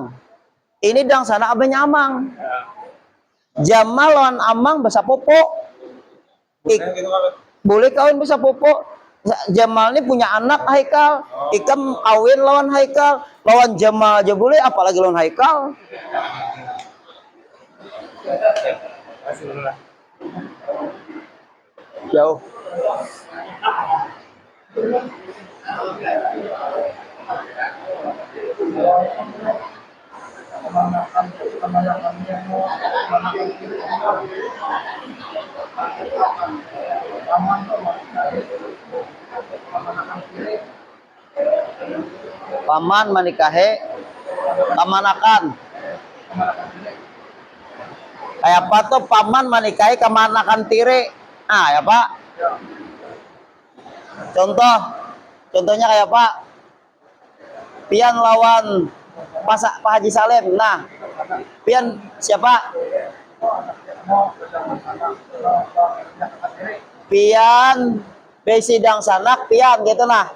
Speaker 1: Ini dang sana Abah Nyamang. Jamal lawan Amang besar popo.
Speaker 2: Boleh gitu kan?
Speaker 1: Boleh kawin besar popo. Jamal ini punya anak Haikal. Ikam kawin lawan Haikal. Lawan Jamal aja boleh apalagi lawan Haikal.
Speaker 2: Masih dulu lah.
Speaker 1: Jauh. Paman menikahi kamanakan. Kayak apa tuh paman menikahi kamanakan tiri. Ah, ya Pak. Contohnya kayak apa? Pian lawan Pak Haji Salim. Nah, Pian siapa? Pian besidang sanak Pian gitu nah.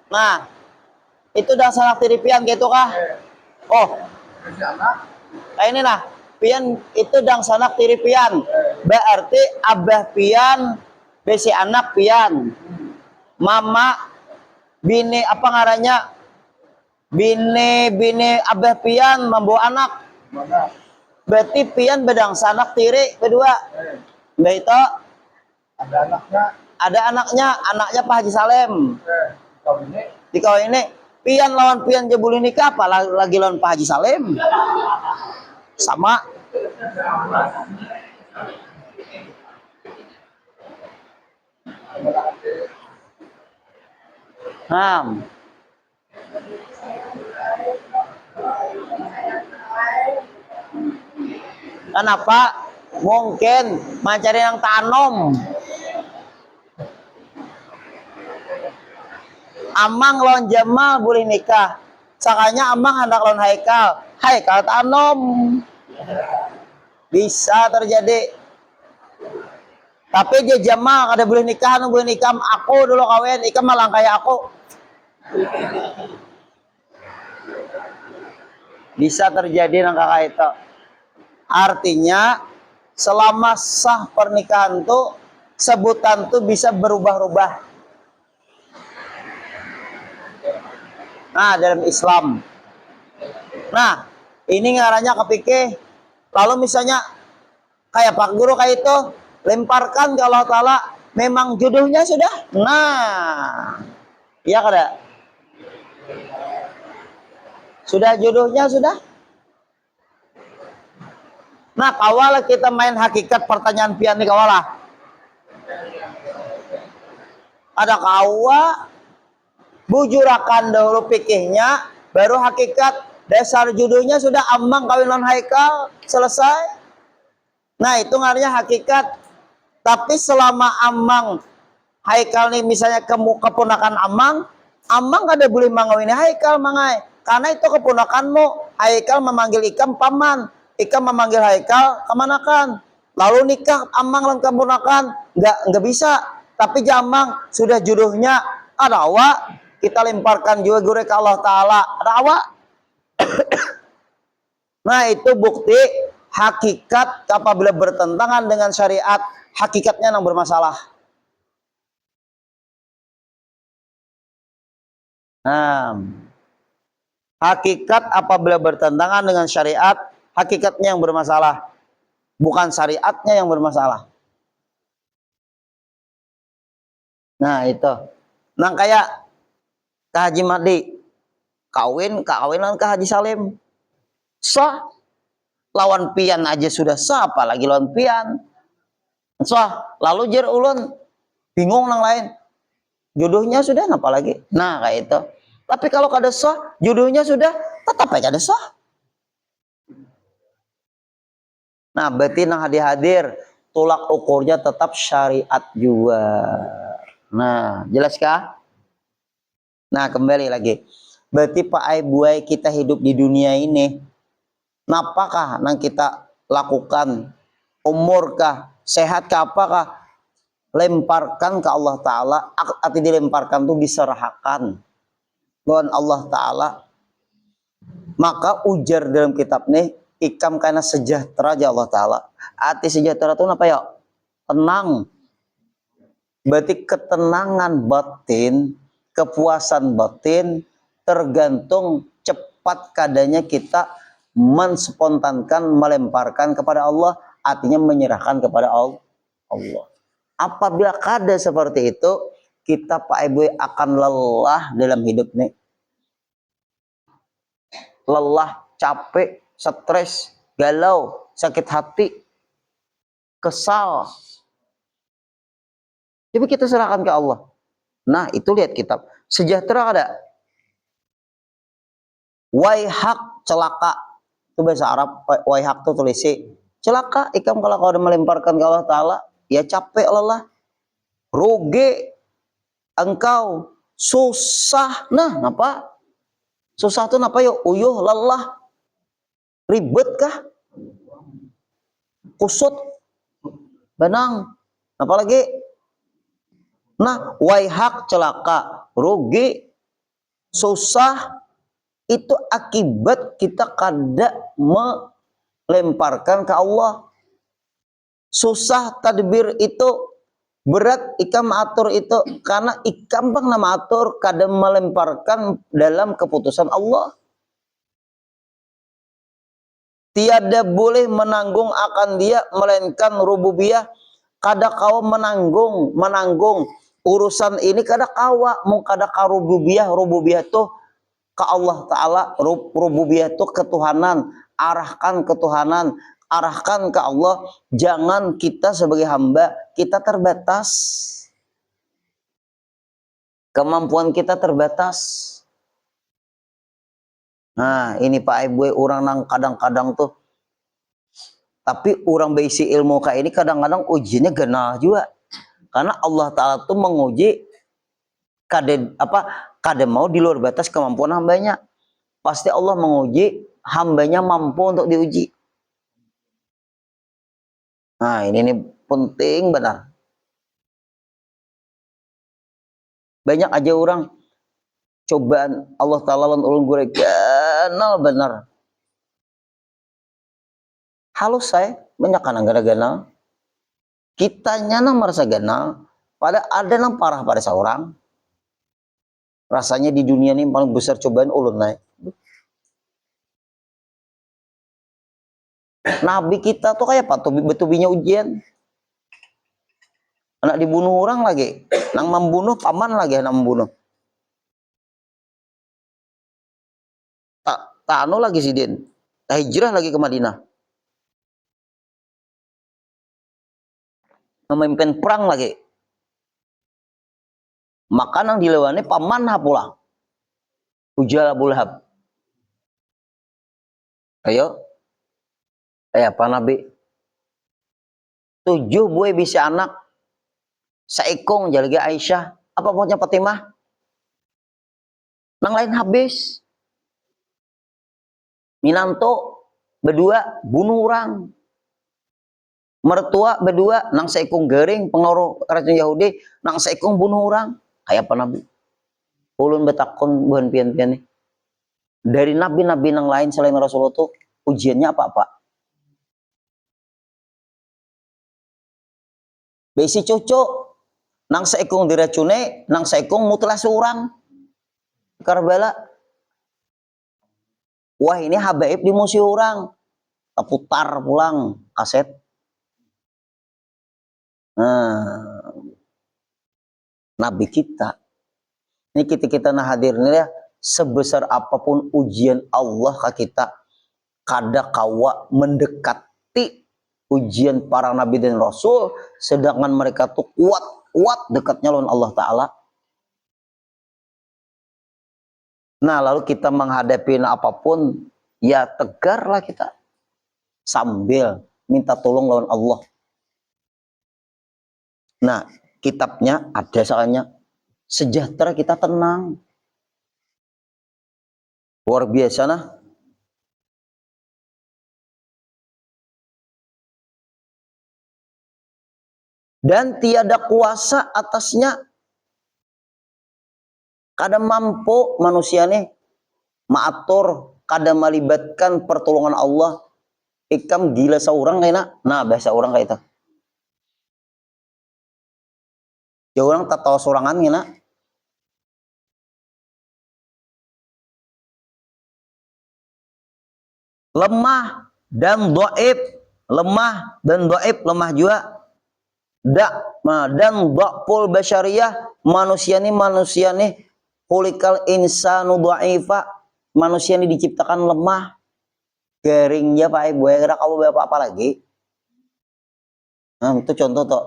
Speaker 1: Nah, itu dang sanak tiri Pian gitu kah? Oh, kayak ini nah. Pian itu dang sanak tiri Pian. Berarti Abah Pian besi anak Pian. Mama bini apa ngarannya? Bini Abah Pian membawa anak. Berarti Pian bedang sanak tiri berdua. Mbak itu ada anaknya Pak Haji Salem. Di kau ini Pian lawan pian aja boleh nikah, apa lagi lawan Pak Haji Salim? Sama. Kenapa? Mungkin mencari yang tanom. Amang lawan Jamal boleh nikah. Sakanya Amang hendak lawan Haikal. Haikal tanom. Bisa terjadi. Tapi dia Jamal kada boleh nikah, boleh nikah aku dulu kawin, ikam malang kayak aku. Bisa terjadi nang kakak itu. Artinya selama sah pernikahan tuh sebutan tuh bisa berubah-ubah. Nah, dalam Islam. Nah, ini ngarannya kepikir. Lalu misalnya kayak Pak Guru kayak itu, lemparkan ke Allah Ta'ala, memang jodohnya sudah. Nah, iya kada? Sudah jodohnya sudah. Nah, kawala kita main hakikat pertanyaan pian nih kawala. Ada kawa bujurakan dahulu pikirnya, baru hakikat dasar jodohnya sudah Amang kawin lawan Haikal selesai. Nah, itu artinya hakikat. Tapi selama Amang Haikal nih misalnya keponakan Amang, Amang kada boleh mengawini Haikal mangai. Karena itu keponakanmu. Haikal memanggil ikam paman, ikam memanggil Haikal kemanakan. Lalu nikah Amang lawan keponakan, nggak bisa. Tapi Jamang sudah jodohnya ada awak, kita lemparkan juga gure ke Allah Ta'ala. Ada awak. Nah, itu bukti hakikat apabila bertentangan dengan syariat, hakikatnya yang bermasalah. Nah, hakikat apabila bertentangan dengan syariat, hakikatnya yang bermasalah, bukan syariatnya yang bermasalah. Nah, itu. Nah, kayak Kak Haji Madi kawinan Kak Haji Salim sah, lawan pian aja sudah sah, apalagi lawan pian sah. Lalu jer ulun bingung nang lain, jodohnya sudah apalagi. Nah, kayak itu. Tapi kalau kada sah, jodohnya sudah, tetap aja kada sah. Nah, berarti nang hadir tolak ukurnya tetap syariat juga. Nah, jelas kah? Nah, kembali lagi. Berarti Pak Ai buai kita hidup di dunia ini, napakah nang kita lakukan? Umurkah? Sehatkah? Apakah? Lemparkan ke Allah Ta'ala. Arti dilemparkan itu diserahkan dengan Allah Ta'ala. Maka ujar dalam kitab nih, ikam karena sejahtera aja Allah Ta'ala. Arti sejahtera itu apa ya? Tenang. Berarti ketenangan batin, kepuasan batin tergantung cepat kadanya kita menspontankan, melemparkan kepada Allah, artinya menyerahkan kepada Allah. Apabila kada seperti itu, kita Pak Ibu akan lelah dalam hidup nih. Lelah, capek, stres, galau, sakit hati, kesal. Coba kita serahkan ke Allah. Nah, itu lihat kitab. Sejahtera ada. Waihak, celaka. Itu bahasa Arab. Waihak itu tulisnya. Celaka, ikam kalau kau udah melemparkan ke Allah Ta'ala, ya capek lelah. Rugi. Engkau. Susah. Nah, apa? Susah itu apa yuk? Uyuh, lelah. Ribet kah? Kusut. Benang. Apalagi? Nah, waihak, celaka, rugi, susah, itu akibat kita kada melemparkan ke Allah. Susah tadbir itu berat ikam atur itu karena ikam bang nama atur kada melemparkan dalam keputusan Allah. Tiada boleh menanggung akan dia melainkan rububiyah. Kada kau menanggung urusan ini kada kawa, mung kada ka rububiyah tuh ke Allah Ta'ala, rububiyah itu ketuhanan, arahkan ketuhanan, arahkan ke Allah. Jangan kita sebagai hamba, kita terbatas. Kemampuan kita terbatas. Nah, ini Pak Ibu, orang nang kadang-kadang tuh, tapi orang berisi ilmu kayak ini kadang-kadang ujiannya genah juga. Karena Allah Ta'ala tuh menguji kade mau di luar batas kemampuan hambanya. Pasti Allah menguji hambanya mampu untuk diuji. Nah, ini penting benar. Banyak aja orang cobaan Allah Ta'ala lan ulun gue ganal benar. Halus saya banyak kan ganal. Kitanya nang merasa ganal, pada ada nang parah pada seorang. Rasanya di dunia ini paling besar cobaan ulun naik. Nabi kita tuh kayak apa? Betubinya ujian. Anak dibunuh orang lagi, nang membunuh paman lagi, nang membunuh. Tak anu lagi si Din. Hijrah lagi ke Madinah. Memimpin perang lagi. Maka nang dilewani paman pula. Ujal Abu Lahab. Ayo. Apa Nabi? 7 buah bisa anak. Saikong jalga Aisyah. Apa pokoknya Fatimah? Nang lain habis. Minanto berdua bunuh orang. Mertua berdua nang saikong gering pengaruh racun Yahudi, nang saikong bunuh orang. Kayak apa Nabi? Ulun betakon buhan pian-pian nih. Dari nabi-nabi nang lain selain Rasulullah tuh ujiannya apa-apa? Besi cocok nang saikong diracune, nang saikong mutilasi orang. Karbala. Wah, ini habaib di musuh orang. Putar pulang kaset. Nah, Nabi kita. Ini kita nah hadir nih ya. Sebesar apapun ujian Allah ke kita, kada kawa mendekati ujian para nabi dan rasul, sedangkan mereka tuh kuat dekatnya lawan Allah Ta'ala. Nah, lalu kita menghadapi apapun, ya tegarlah kita sambil minta tolong lawan Allah. Nah, kitabnya ada soalnya sejahtera, kita tenang. Luar biasa nah. Dan tiada kuasa atasnya. Kada mampu manusia nih maatur, kada melibatkan pertolongan Allah. Ikam gila seorang kayaknya. Nah, bahasa orang kayak itu. Ya orang tak tahu sorangan kayaknya. Lemah dan dhaif, lemah dan dhaif, lemah juga. Dan dhaful basyariyah, manusia nih hulikal insanu dhaifa, manusia ini diciptakan lemah. Garingnya Pak Ibu, kira kamu apa lagi? Nah, itu contoh tuh.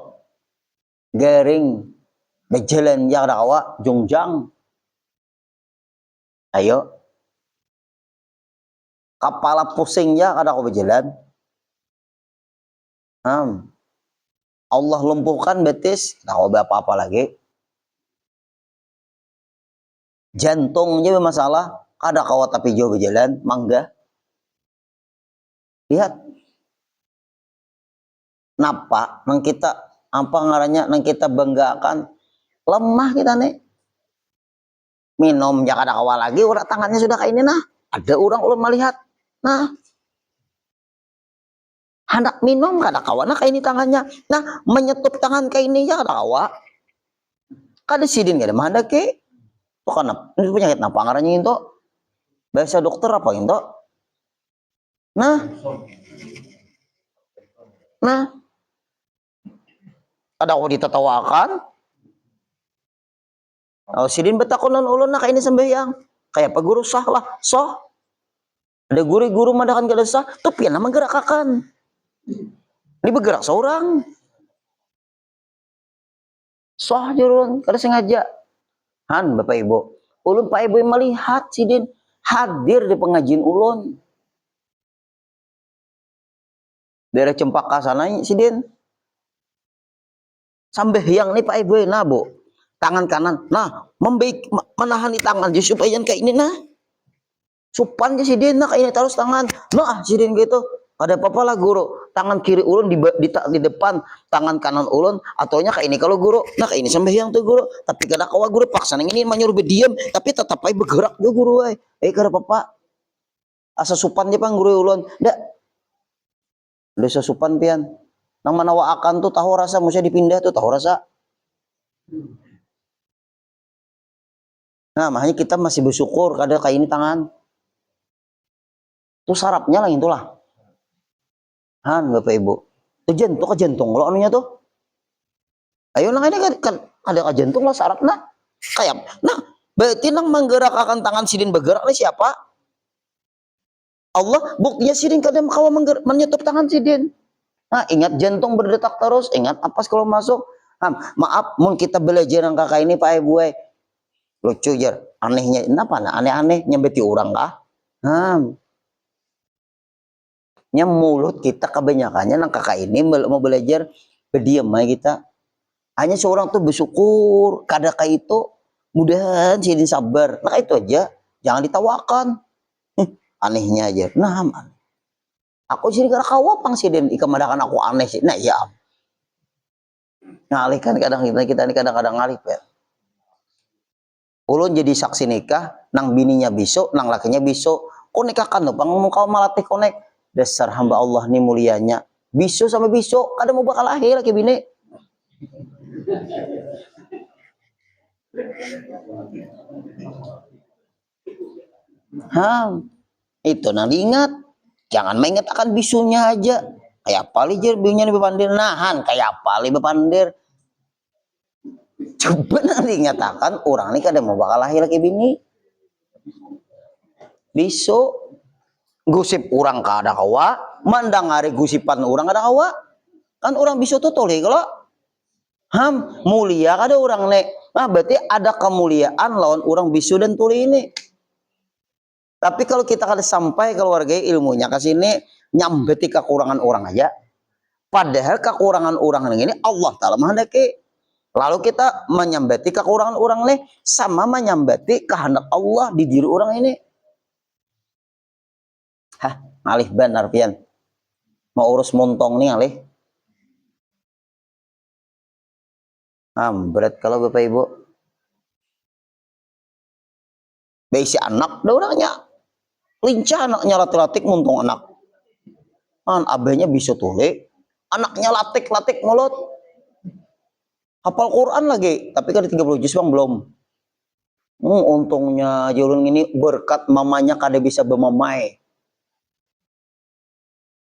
Speaker 1: Garing, berjalan ya kada kawa, jongjang. Ayo. Kepala pusingnya kada kawa berjalan. Allah lumpuhkan betis, nah apa-apa lagi. Jantungnya bermasalah, kada kawa tapi jauh berjalan, mangga. Lihat. Napa nang kita apa ngarannya nang kita banggakan lemah kita nih. Minum ya kada kawa lagi, udah tangannya sudah kayak ini nah. Ada orang ulun melihat. Nah, hendak minum kada kawa nah kayak ini tangannya. Nah, menyetup tangan kayak ini ya kada kawa. Kada sidin kada mah hendak ke. Tuh kan ini penyakit napa ngarannya itu? Bahasa dokter apa itu? Nah. Kada kau ditatawakan. Oh, sidin betakonan ulun nah kayak ini sembahyang. Kayak apa guru sah lah, sah. Ada guru-guru madakan kada sah, tuh pian menggerakkan. Ini bergerak seorang. Sah jurun, kada sengaja. Han Bapak Ibu. Ulun Pak Ibu yang melihat sidin hadir di pengajian ulun. Daerah Cempaka sana sidin. Sampai yang nih Pak Ibu nah Bu. Tangan kanan. Nah, menahan di tangan supaya kayak ini nah. Supan si din nah kayak ini terus tangan. Nah, si din gitu. Ada apa-apa lah guru. Tangan kiri ulun di depan, tangan kanan ulun ataunya kayak ini kalau guru. Nah, kayak ini sembahyang tuh guru. Tapi kada kawa guru paksa nang ini menyuruh berdiam, tapi tetap aja bergerak juga guru ay. Kada apa-apa. Asa supan dia pang guru ulun. Dak. Udah supan pian. Nang manawa akan tuh tahu rasa mesti dipindah tuh tahu rasa. Nah, makanya kita masih bersyukur kada kayak ini tangan. Tuh sarapnya lah itulah. Han Bapak Ibu. Tuh jantung ke jantung kalau anunya tuh. Ayo nang ini kan ada ke jantung lah sarapna. Kayak nah, berarti nang menggerakkan tangan sidin bergerak lah siapa? Allah buktinya sidin kadang kawa menyutup tangan sidin. Nah, ingat jantung berdetak terus, ingat apa kalau masuk. Maaf, mun kita belajar nang kakak ini Pak Ibu lucu jar, anehnya kenapa nah aneh-aneh nyambeti orang kah? Nya mulut kita kebanyakannya nang kakak ini mau belajar berdiam aja kita. Hanya seorang tuh bersyukur, kada kayak itu mudahan sidin sabar. Nah itu aja, jangan ditawakan. Anehnya aja. Nah, aku sih kada kawapang sidin ikamadakan aku aneh sih. Nah ya. Ngalih kan kadang kita ini kadang-kadang ngalih ya. Ulun jadi saksi nikah, nang bininya biso, nang lakinya biso. Kok nikah kan pang kau malatih konek. Dasar hamba Allah nih mulianya. Biso sama biso, kada mau bakal lahir laki bini. Itu nang diingat. Jangan maingat akan bisunya aja. Kayak apa li jar bininya bepandir nahan, kayak apa li bepandir. Coba nang diingatakan orang ini kada mau bakal lahir laki bini. Biso gosip orang kada kawa, mandang hari gosipan orang kada kawa. Kan orang biso tuh tole kalau mulia kada orang nek. Nah, berarti ada kemuliaan lawan orang bisu dan tuli ini. Tapi kalau kita kada sampai keluarga ilmunya ke sini nyambeti kekurangan orang aja. Padahal kekurangan orang ini Allah Ta'ala menghendaki. Lalu kita menyambeti kekurangan orang ini sama menyambeti kehendak Allah di diri orang ini. Alih benar pian. Mau urus montong nih alih. Berat kalau Bapak Ibu. Baik si anak, ada orangnya. Lincah anaknya latik-latik muntung anak. Abahnya bisa tule. Anaknya latik-latik mulut. Hafal Quran lagi. Tapi kan di 30 juz bang belum. Untungnya Julun ini berkat mamanya kada bisa bermamai.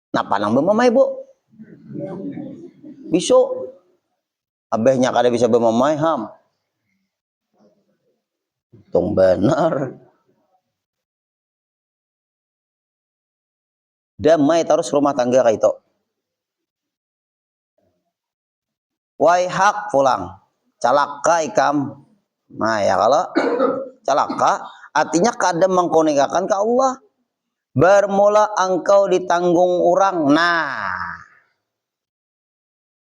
Speaker 1: Nah panang bermamai Bu? Bisa. Abahnya kada bisa bermamai Tung benar. Damai terus rumah tangga kayak itu. Waihak pulang. Calaka ikam. Nah ya kalau calaka artinya kadang mengkonekakan ke Allah. Bermula engkau ditanggung orang. Nah.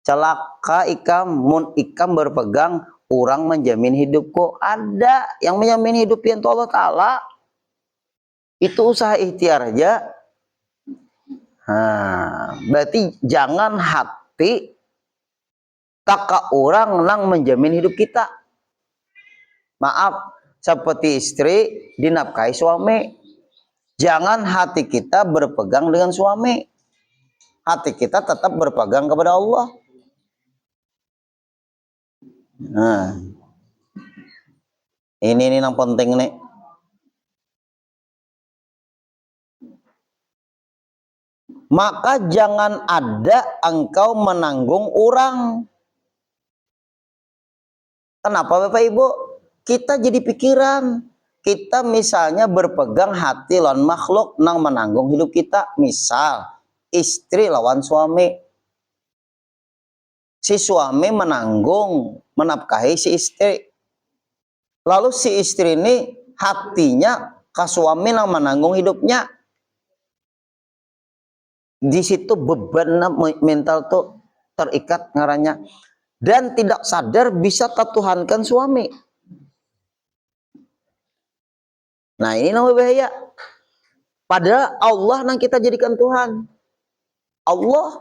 Speaker 1: Celaka ikam, mun ikam berpegang, orang menjamin hidupku. Ada yang menjamin hidup yang Allah Ta'ala. Itu usaha ikhtiar aja. Berarti jangan hati kakak orang nang menjamin hidup kita. Maaf, seperti istri dinafkahi suami. Jangan hati kita berpegang dengan suami. Hati kita tetap berpegang kepada Allah. Ini yang penting nih. Maka jangan ada engkau menanggung orang. Kenapa Bapak Ibu? Kita jadi pikiran. kita misalnya berpegang hati lawan makhluk nang menanggung hidup kita. Misal istri lawan suami, si suami menanggung menafkahi si istri, lalu si istri ini hatinya ke suami nang menanggung hidupnya. Di situ beban mental tuh terikat ngarannya, dan tidak sadar bisa tertuhankan suami. Nah ini namanya bahaya. Padahal Allah yang kita jadikan Tuhan. Allah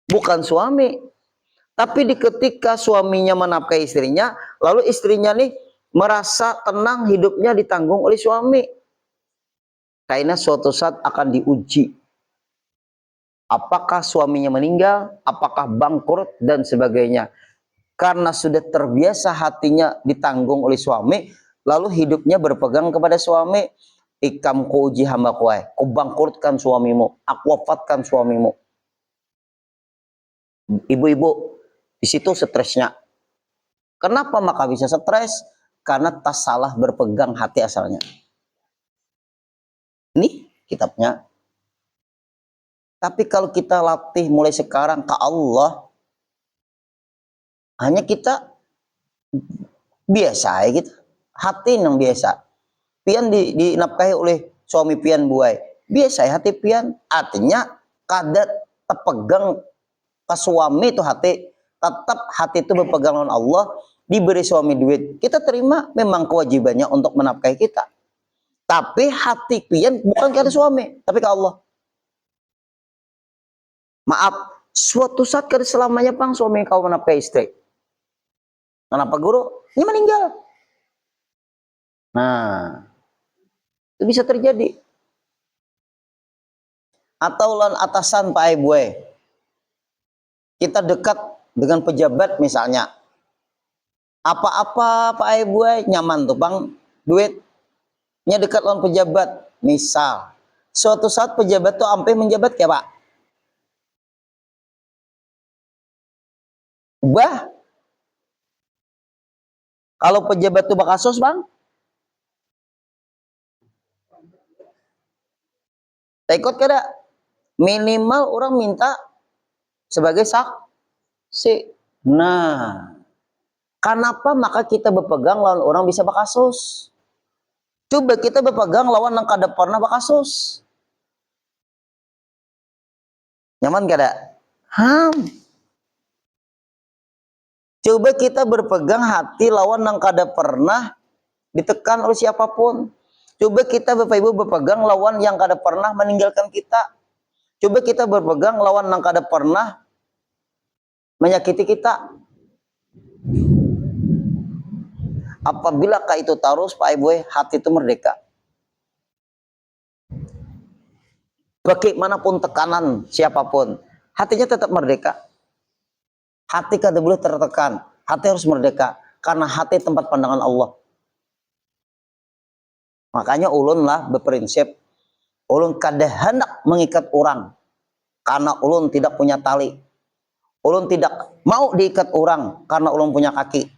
Speaker 1: bukan suami. Tapi ketika suaminya menafkahi istrinya, lalu istrinya nih merasa tenang hidupnya ditanggung oleh suami. Karena suatu saat akan diuji. Apakah suaminya meninggal, apakah bangkrut, dan sebagainya. Karena sudah terbiasa hatinya ditanggung oleh suami, lalu hidupnya berpegang kepada suami. Ikam ku uji hamba kuai, ku bangkrutkan suamimu, aku wafatkan suamimu. Ibu-ibu, di situ stresnya. Kenapa maka bisa stres? Karena tak salah berpegang hati asalnya. Ini kitabnya. Tapi kalau kita latih mulai sekarang ke Allah, hanya kita biasa gitu, hati yang biasa. Pian dinafkahi oleh suami pian buai. Biasa ya hati pian, artinya kadar terpegang ke suami itu hati, tetap hati itu berpegang dengan Allah, diberi suami duit, kita terima, memang kewajibannya untuk menafkahi kita. Tapi hati pian bukan ke suami, tapi ke Allah. Maaf, suatu saat kada selamanya pang suami kau menafkahi istri. Kenapa guru? Ini meninggal. Nah, itu bisa terjadi. Atau lan atasan Pak Ibu, kita dekat dengan pejabat misalnya. Apa-apa Pak Ibu nyaman tuh bang, duitnya dekat lawan pejabat. Misal, suatu saat pejabat tuh sampai menjabat ya Pak. Bah, kalau pejabat tuh bakasos bang, ikut kada? Minimal orang minta sebagai saksi. Nah, kenapa maka kita berpegang lawan orang bisa bakasus? Coba kita berpegang lawan yang kada pernah bakasus. Nyaman kada? Coba kita berpegang hati lawan yang kada pernah ditekan oleh siapapun. Coba kita Bapak Ibu berpegang lawan yang kada pernah meninggalkan kita. Coba kita berpegang lawan yang kada pernah menyakiti kita. Apabila itu terus Pak Ibu, hati itu merdeka. Bagaimanapun tekanan siapapun, hatinya tetap merdeka. Hati kada boleh tertekan, hati harus merdeka, karena hati tempat pandangan Allah. Makanya ulun lah berprinsip, ulun kada hendak mengikat orang, karena ulun tidak punya tali. Ulun tidak mau diikat orang, karena ulun punya kaki.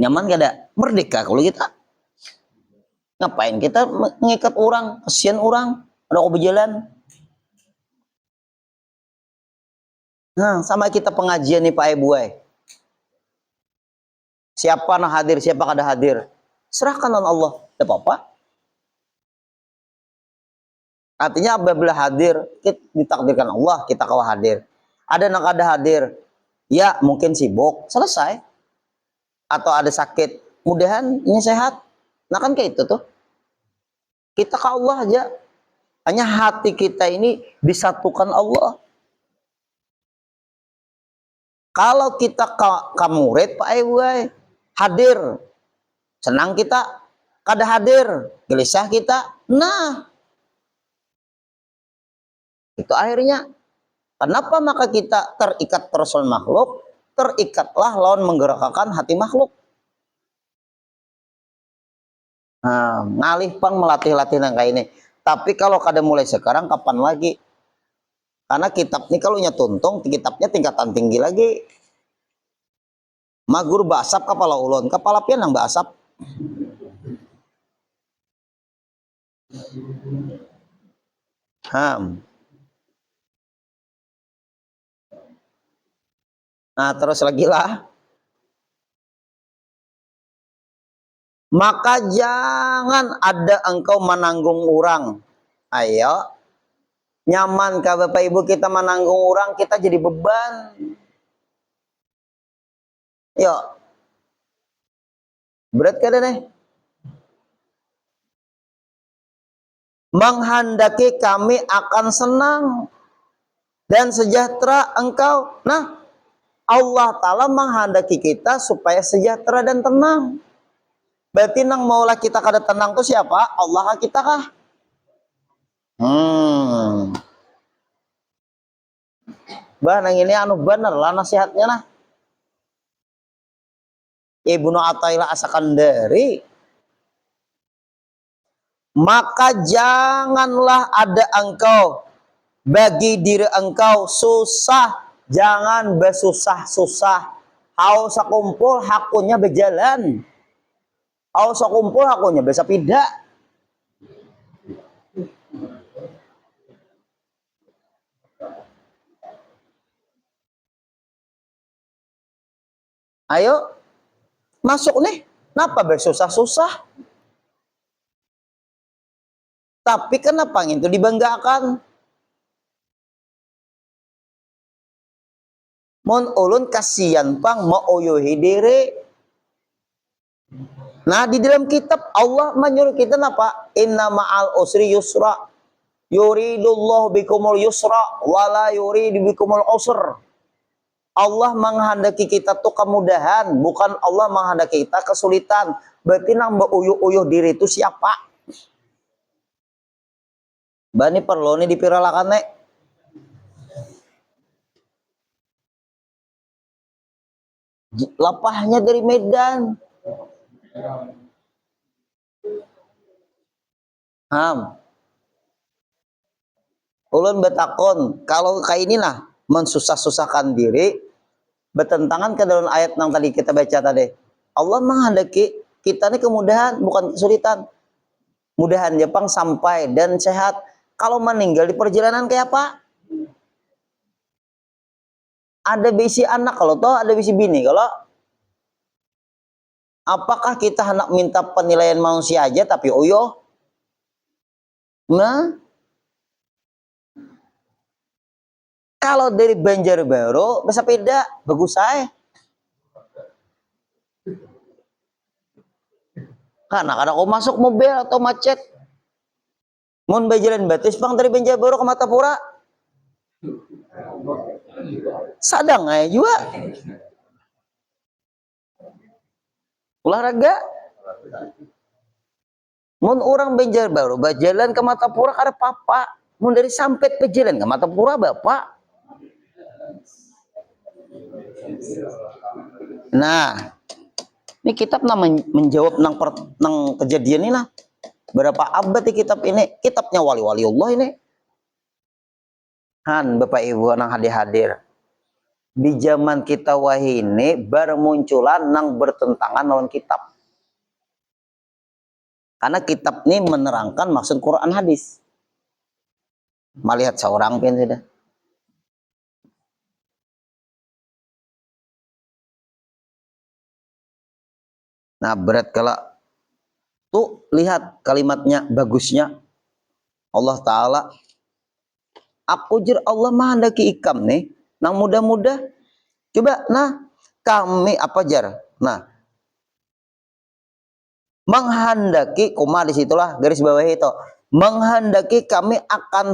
Speaker 1: Nyaman gak ada? Merdeka kalau kita. Ngapain kita mengikat orang? Kesian orang, ada kau berjalan. Nah, sama kita pengajian nih Pak Ibu. Siapa nak hadir, siapa kada hadir, serahkan dengan Allah. Tidak apa-apa. Artinya apabila hadir, kita ditakdirkan Allah, kita kau hadir. Ada yang kada hadir, ya mungkin sibuk, selesai. Atau ada sakit, mudahan ini sehat. Nah kan kayak itu tuh. Kita ke Allah aja. Hanya hati kita ini disatukan Allah. Kalau kita ke murid Pak Ibu hadir, senang kita. Kada hadir, gelisah kita. Nah, itu akhirnya. Kenapa maka kita terikat terus lawan makhluk? Terikatlah lawan menggerakkan hati makhluk. Nah, ngalih pang melatih-latih yang kayak ini. Tapi kalau kada mulai sekarang, kapan lagi? Karena kitab ini kalau nya tuntung, kitabnya tingkatan tinggi lagi. Magur basap kepala ulun, kepala pian yang basap. Ham. Nah terus lagi lah. Maka jangan ada engkau menanggung orang. Ayo. Nyaman kah Bapak Ibu kita menanggung orang, kita jadi beban. Yuk. Berat kada deh. Menghendaki kami akan senang dan sejahtera engkau. Nah, Allah Ta'ala menghendaki kita supaya sejahtera dan tenang. Berarti nang maulah kita kada tenang tuh siapa? Allah kah kita kah? Bah, nang ini anu bener lah nasihatnya lah. Ibnu Athaillah As-Sakandari. Maka janganlah ada engkau bagi diri engkau susah, jangan bersusah-susah. Hau sakumpul hakunya berjalan. Hau sakumpul hakunya bersepeda. Ayo, masuk nih. Kenapa bersusah-susah? Tapi kenapa itu dibanggakan? Mon ulun kasihan pang mauyohi diri. Nah di dalam kitab Allah menyuruh kita apa? Inna ma'al usri yusra. Yuridullahu bikumul yusra wala yuridu bikumul usr. Allah menghendaki kita tuh kemudahan, bukan Allah menghendaki kita kesulitan. Berarti nang uyuh-uyuh diri itu siapa? Bani perlu nih dipiralakan nek. Lapahnya dari Medan. Ham. Ulun betakon, kalau kayak inilah mensusah-susahkan diri, bertentangan ke dalam ayat yang tadi kita baca tadi. Allah menghendaki kita ini kemudahan, bukan kesulitan. Mudahan Jepang sampai dan sehat. Kalau meninggal di perjalanan kayak apa? Ada bisi anak kalau toh, ada bisi bini kalau. Apakah kita hendak minta penilaian manusia aja tapi uyo? Nah, kalau dari Banjarbaru bersepeda bagus saya. Karena kadang kau masuk mobil atau macet. Mun bajalan batis bang dari Banjarbaru ke Matapura. Sadang aja juga. Olahraga. Mun orang Banjarbaru bajalan ke Matapura kada papa. Mun dari Sampit bajalan ke Matapura bapak. Nah, ini kitab menjawab nang kejadian ini lah. Berapa abad di kitab ini? Kitabnya wali-wali Allah ini. Han, Bapak Ibu nang hadir-hadir. Di zaman kita wahini bermunculan nang bertentangan lawan kitab. Karena kitab ini menerangkan maksud Quran hadis. Melihat seorang pun sudah. Nah berat kalau tuh lihat kalimatnya bagusnya Allah Ta'ala. Aku jir Allah menghendaki ikam nih. Nang mudah-mudah. Coba nah kami apa jar. Nah menghendaki koma disitulah garis bawah itu. Menghendaki kami akan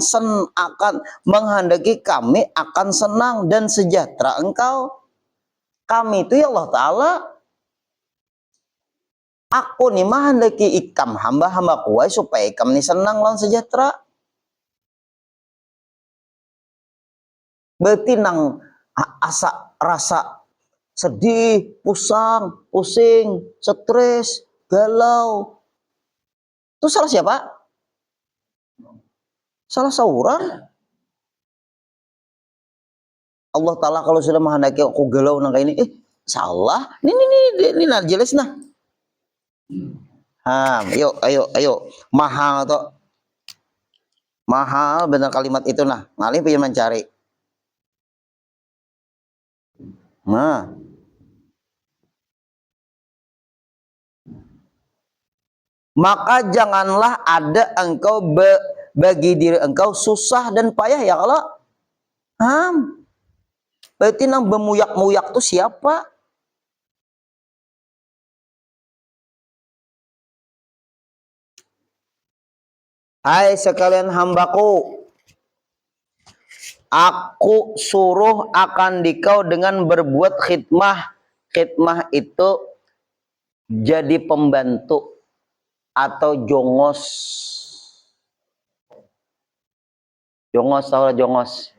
Speaker 1: menghendaki kami akan senang dan sejahtera engkau. Kami itu ya Allah Ta'ala. Aku nih menghendaki ikam hamba-hamba kuai supaya ikam nih senang dan sejahtera. Berarti nang rasa sedih, pusing, stres, galau. Itu salah siapa? Salah seorang. Allah Ta'ala kalau sudah menghendaki aku galau nang kayak ini, salah. Ini nah jelas nah. Ayo. Mahal toh. Mahal benar kalimat itu nah. Ngalih pengen mencari. Nah. Maka janganlah ada engkau bagi diri engkau susah dan payah ya kalau berarti nang bemuyak-muyak tuh siapa? Hai sekalian hambaku, aku suruh akan dikau dengan berbuat khidmah. Khidmah itu jadi pembantu atau jongos. Jongos tahu jongos.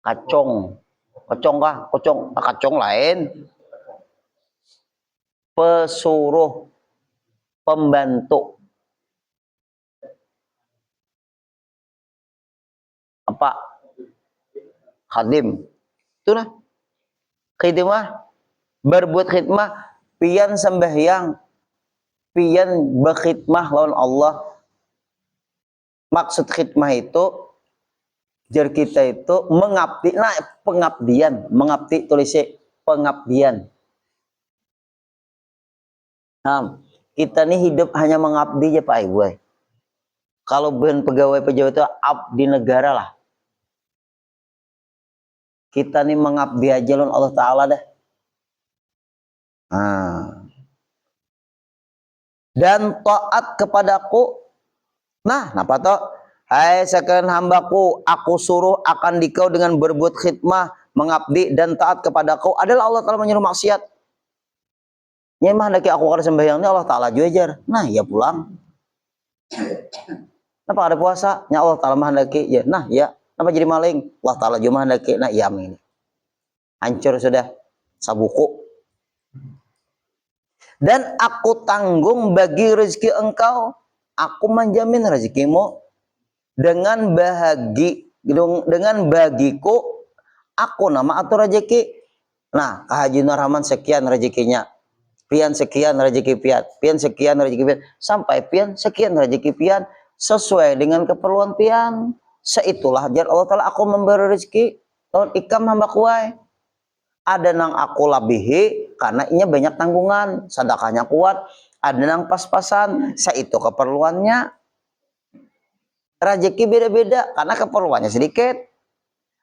Speaker 1: Kacong. Kacong kah? Kacong lain. Pesuruh, pembantu. Apa? Khadim. Itu nah. Khidmah, berbuat khidmah, pian sembahyang, pian berkhidmah lawan Allah. Maksud khidmah itu jar kita itu mengabdi, nah pengabdian, mengabdi tulisnya pengabdian. Kita nih hidup hanya mengabdi aja Pak Ibu. Kalau ben pegawai-pegawai itu abdi negara lah. Kita nih mengabdi aja lawan Allah Ta'ala dah. Dan taat kepadaku. Nah, napa toh? Hai sekalian hambaku, aku suruh akan dikau dengan berbuat khidmah, mengabdi dan taat kepadaku adalah Allah Ta'ala menyuruh maksiat. Nyemah lagi aku kada sembahyangnya Allah Ta'ala juajar. Nah, ya pulang. Napa ada puasa? Nya Allah Ta'ala mahendaki ya. Nah, ya. Napa jadi maling? Allah Ta'ala juga mahendaki. Nah, ya amin. Hancur sudah sabuku. Dan aku tanggung bagi rezeki engkau. Aku menjamin rezekimu dengan bagiku aku nama atau rezeki. Nah, Haji Nur Rahman sekian rezekinya. Pian sekian rezeki pian. Pian sekian rezeki pian. Sampai pian sekian rezeki pian sesuai dengan keperluan pian. Seitulah jar Allah Ta'ala aku memberi rezeki tahun ikam hamba kuai. Ada nang aku labihi karena inya banyak tanggungan, sedekahnya kuat. Ada nang pas-pasan, seitu keperluannya. Rezeki beda-beda karena keperluannya sedikit.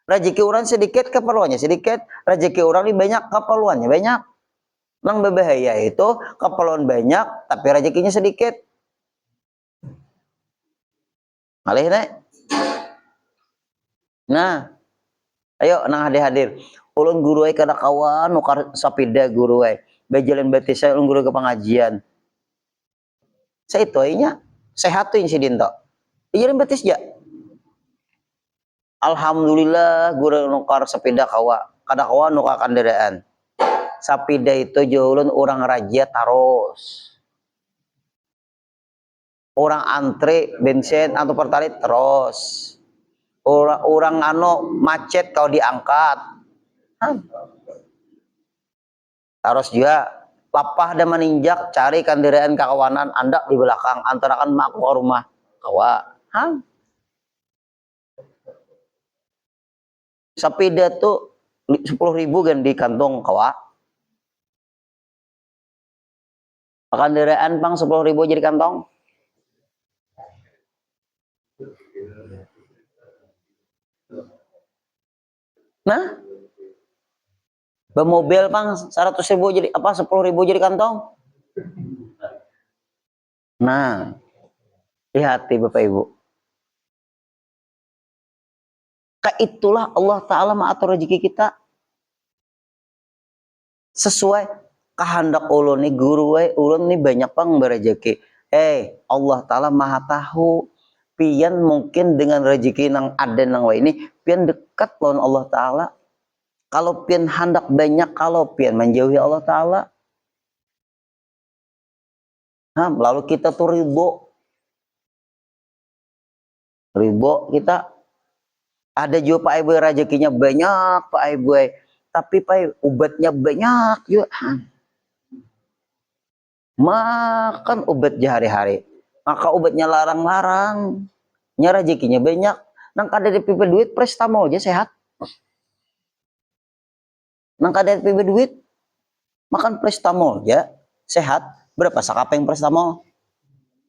Speaker 1: Rezeki orang sedikit, keperluannya sedikit. Rezeki orang ini banyak, keperluannya banyak. Nang berbahaya itu keperluan banyak tapi rezekinya sedikit. Malih nek. Nah, ayo nang hadir. Ulun guru ai kada kawan nukar sapida guru ai. Bejalan batis saya ulun guru ke pengajian. Saya itu nya sehat tuh insiden tok. Bejalan batis ya. Alhamdulillah guru nukar sepeda kawa. Kada kawan nukar kendaraan. Sapida itu ulun orang raja terus. Orang antri bensin atau pertalit terus. Orang macet kau diangkat. Terus juga lapah dan meninjak cari kendaraan kawanan Anda di belakang antarakan mak ke rumah kawa. Sepeda tuh 10.000 kan di kantong kawa. Kendaraan pang 10.000 jadi kantong. Nah, bermobil pang 100.000 jadi apa 10.000 jadi kantong. Nah, hati Bapak Ibu. Itulah Allah Ta'ala mengatur rezeki kita sesuai kehendak ulun nih guru ulun nih banyak pang berezeki. Allah Ta'ala maha tahu. Pian mungkin dengan rezeki nang ada nang ini pian dekat lawan Allah Ta'ala. Kalau pian hendak banyak, kalau pian menjauhi Allah Ta'ala. Lalu kita tuh ribo kita Ada juga Pak Ibu rezekinya banyak Pak Ibu, tapi Pak obatnya banyak juga. Makan obat hari-hari, maka obatnya larang-larang, nya rezekinya banyak. Nang kada di pipa duit prestamol aja sehat. Nang kada di pipa duit makan prestamol aja sehat. Berapa sakapeng prestamol?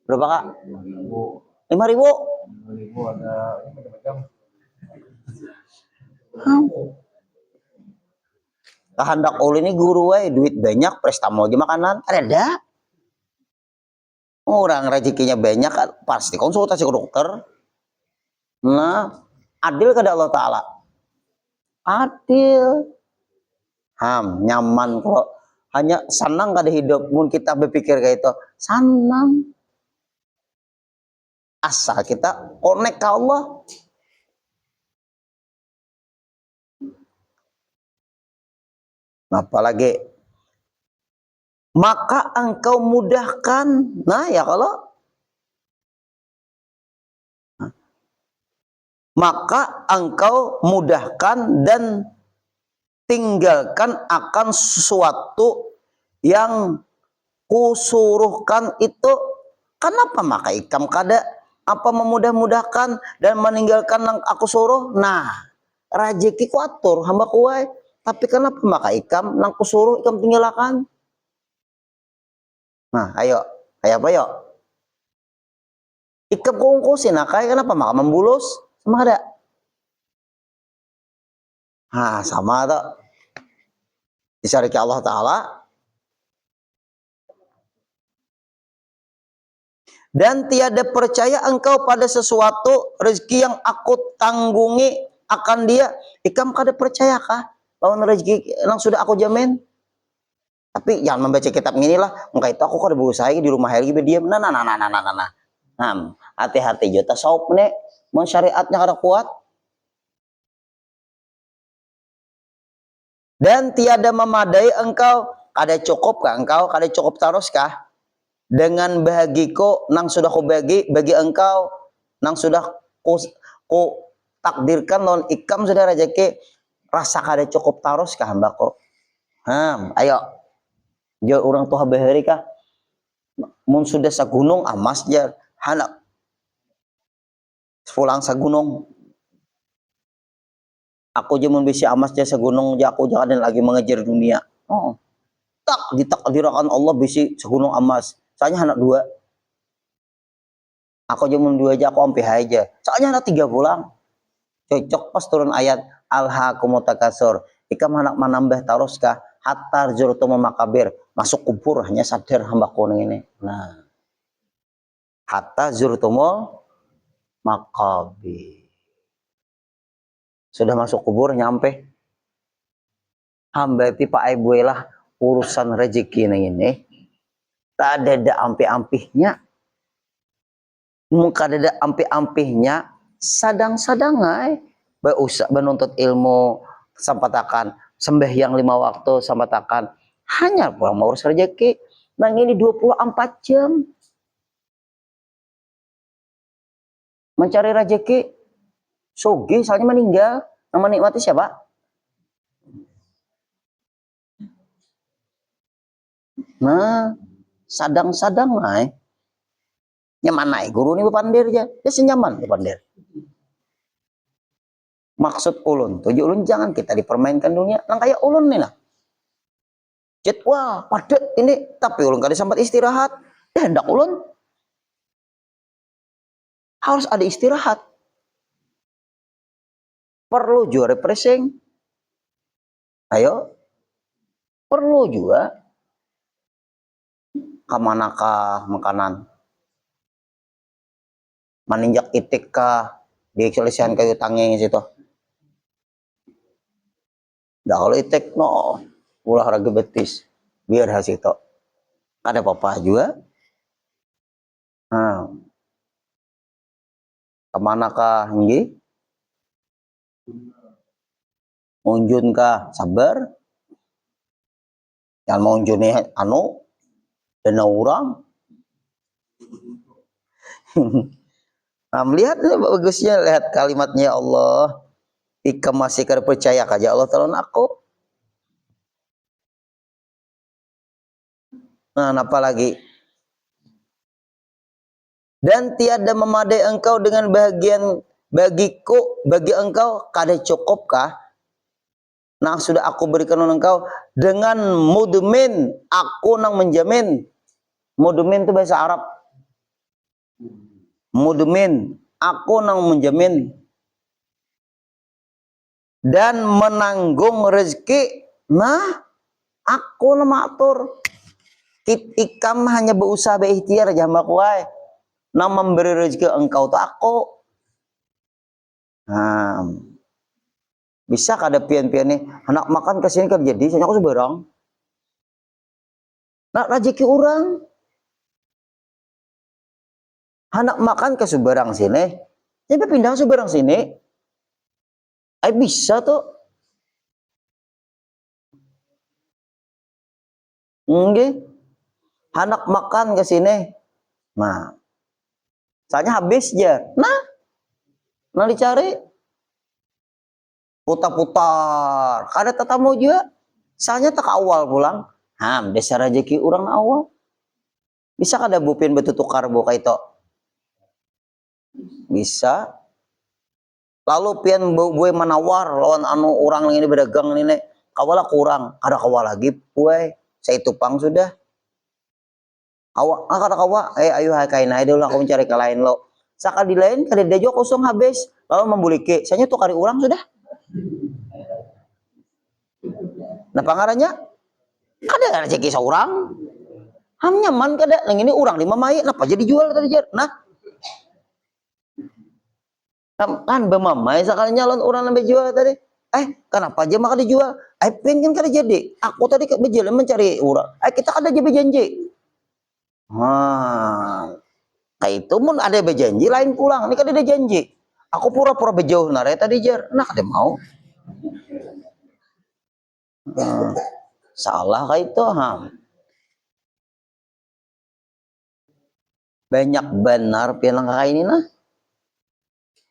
Speaker 1: Berapa Kak? 5.000.
Speaker 2: 5.000 ada macam-macam.
Speaker 1: Kehendak ulun ini guru duit banyak prestamol aja makanan ada. Orang rezekinya banyak kan pasti konsultasi ke dokter. Nah, adil kada Allah Ta'ala? Adil. Nyaman kok. Hanya senang kada hidup. Mun kita berpikir kayak itu, senang. Asal kita connect ke Allah. Apalagi maka engkau mudahkan. Nah ya kalau maka engkau mudahkan dan tinggalkan akan sesuatu yang kusuruhkan itu. Kenapa maka ikam kada apa memudah-mudahkan dan meninggalkan yang aku suruh? Nah, rezeki ku atur hamba kuai. Tapi kenapa maka ikam nang kusuruh ikam tinggalkan? Nah, ayo apa yuk? Ikam kungkusin nakai kenapa maka membulus? Sama ada? Sama tuh. Disyariki Allah Ta'ala. Dan tiada percaya engkau pada sesuatu rezeki yang aku tanggungi akan dia. Ikam kada percayakah lawan rezeki yang sudah aku jamin? Tapi jangan membaca kitab inilah. Engkau itu aku kada berusaha di rumah hari diam. Hati-hati jota saup nek mun syariatnya kada kuat. Dan tiada memadai engkau, kada cukup kah engkau, kada cukup terus kah dengan bahagiku nang sudah ku bagi engkau, nang sudah ku takdirkan non ikam sudah rezeki, rasa kada cukup terus kah hambaku? Ayo jo orang tua bahari kah mun sudah sagunung amas jar hanak pulang sagunung aku aja mun bisi amas jar sagunung aja aku jangan lagi mengejar dunia. Tak ditakdirkan Allah bisi sagunung amas soalnya anak 2 aku aja mun 2 aja aku ampe aja soalnya anak 3 pulang cocok pas turun ayat alhaakumut takasur ikam anak menambah terus kah hatta zurtum makabir masuk kubur hanya sadar hamba kuning ini. Nah, hatta zurtumul makabir sudah masuk kubur nyampe hamba pipa ibu lah urusan rezeki ini tak ada ampi-ampihnya muka ada ampi-ampihnya sadang-sadang usah menuntut ilmu sampatakan sembahyang 5 waktu sampatakan hanya pulang mau urus rezeki nang ini 24 jam mencari rezeki sogi soalnya meninggal yang menikmati siapa? Nah sadang-sadang nyaman guru ini bepandir aja dia senyaman bepandir. Maksud ulun tujuh ulun jangan kita dipermainkan dunia nang kayak ulun nih lah wah padat ini tapi ulun kada sempat istirahat hendak ulun harus ada istirahat perlu juga refreshing ayo perlu juga kemanakah makanan meninjak itik kah diisolasian kayu tanging situ. Nah kalau itik no olahraga betis biar hasil itu ada apa-apa juga. Kemanakah nggih unjun kah sabar yang mau unjuni dana orang. Nah, melihat bagusnya lihat kalimatnya Allah Ika masih kada percaya kaja Allah Ta'ala aku. Nah, apa lagi? Dan tiada memadai engkau dengan bagian bagiku, bagi engkau kada cukupkah? Nah, sudah aku berikan engkau dengan mudmin, aku nang menjamin. Mudmin itu bahasa Arab. Mudmin, aku nang menjamin. Dan menanggung rezeki, nah aku nama atur. Ikam hanya berusaha berikhtiar aja hamba kuai. Nah memberi rezeki engkau tuh aku. Nah, bisa kada pian-pian nih anak makan kesini kan jadi saya aku seberang. Nak rezeki orang. Anak makan ke seberang sini. Jadi pindah seberang sini. Bisa tuh. Nggih. Anak makan ke sini. Nah, soalnya habis ya. Nah dicari. Putar-putar. Kada tetamu juga. Soalnya tak awal pulang. Desa rezeki orang awal. Bisa kada bupin betul tukar buka itu? Bisa. Lalu pian buai menawar lawan anu orang ini berdagang ini kawala kurang. Kada kawal lagi buai. Saya tupang sudah. Awak kada kawa. Ayo kain aja dulu aku mencari ke lain lo. Sakal di lain kada dia juga kosong habis. Lalu membuliki. Saya tukari orang sudah. Nah pangarannya kada rezeki seorang. Nyaman kada yang ini orang 5 mai napa jadi jual tadi jar. Nah kan bemamai sekali nyalon orang sampai jual tadi. Kenapa aja maka dijual? Pengen kada jadi. Aku tadi berjalan mencari orang. Kita kada jadi berjanji. Kayak itu pun ada berjanji lain pulang. Ini kada ada janji. Aku pura-pura berjauh nare tadi jar. Nah kada mau. Salah kayak itu. Banyak benar pialang kayak ini nah.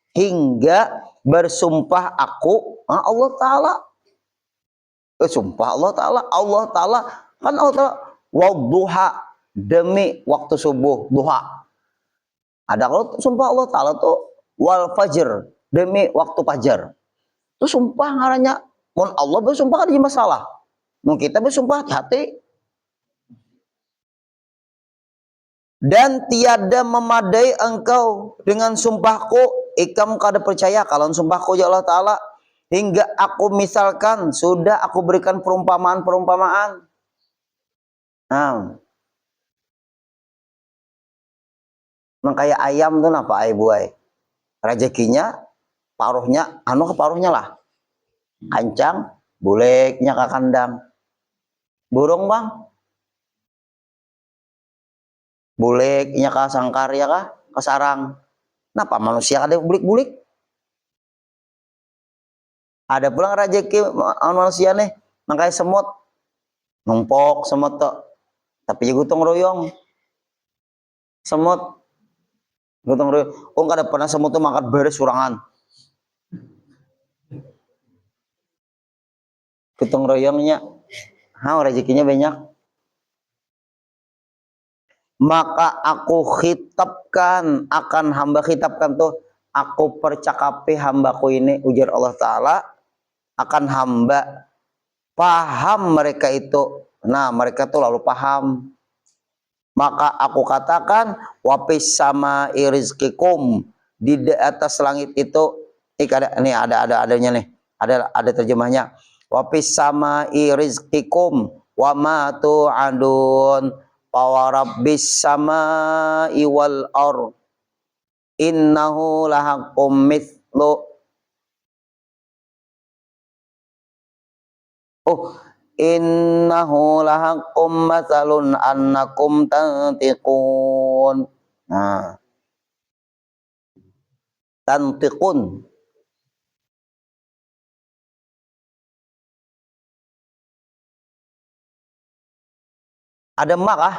Speaker 1: Hingga bersumpah aku Allah Ta'ala sumpah Allah Ta'ala kan Allah Ta'ala wadduha demi waktu subuh duha. Ada kalau sumpah Allah Ta'ala tuh wal fajr demi waktu fajar. Itu sumpah ngarannya mun Allah bersumpah ada masalah. Mun kita bersumpah hati-hati. Dan tiada memadai engkau dengan sumpahku, ikam kada percaya kalau sumpahku ya Allah Ta'ala. Hingga aku misalkan, sudah aku berikan perumpamaan-perumpamaan. Kayak ayam tuh apa ay buai. Rezekinya, paruhnya, ke paruhnya lah. Kancang, buleknya ke kandang. Burung bang, buleknya ke sangkar ya kah? Ke sarang. Kenapa manusia ada bulik-bulik? Ada pulang rezeki manusia nih, makanya semut numpok semut tuh. Tapi gotong royong. Semut gotong royong. Kada pernah semut tuh makan beres surangan. Gotong royongnya, rezekinya banyak. Maka aku khitabkan akan hamba khitabkan tuh, aku percakapi hambaku ini ujar Allah Ta'ala akan hamba paham mereka itu. Nah mereka tuh lalu paham. Maka aku katakan wapis sama irizkikum di atas langit itu ini adanya nih ada terjemahnya wapis sama irizkikum wa ma tu'adun wa rabbis sama iwal ar innahu lahaqqum mithlu innahu lahaqqum matsalun annakum tantiqun. Nah, tantiqun. Ada mak ah?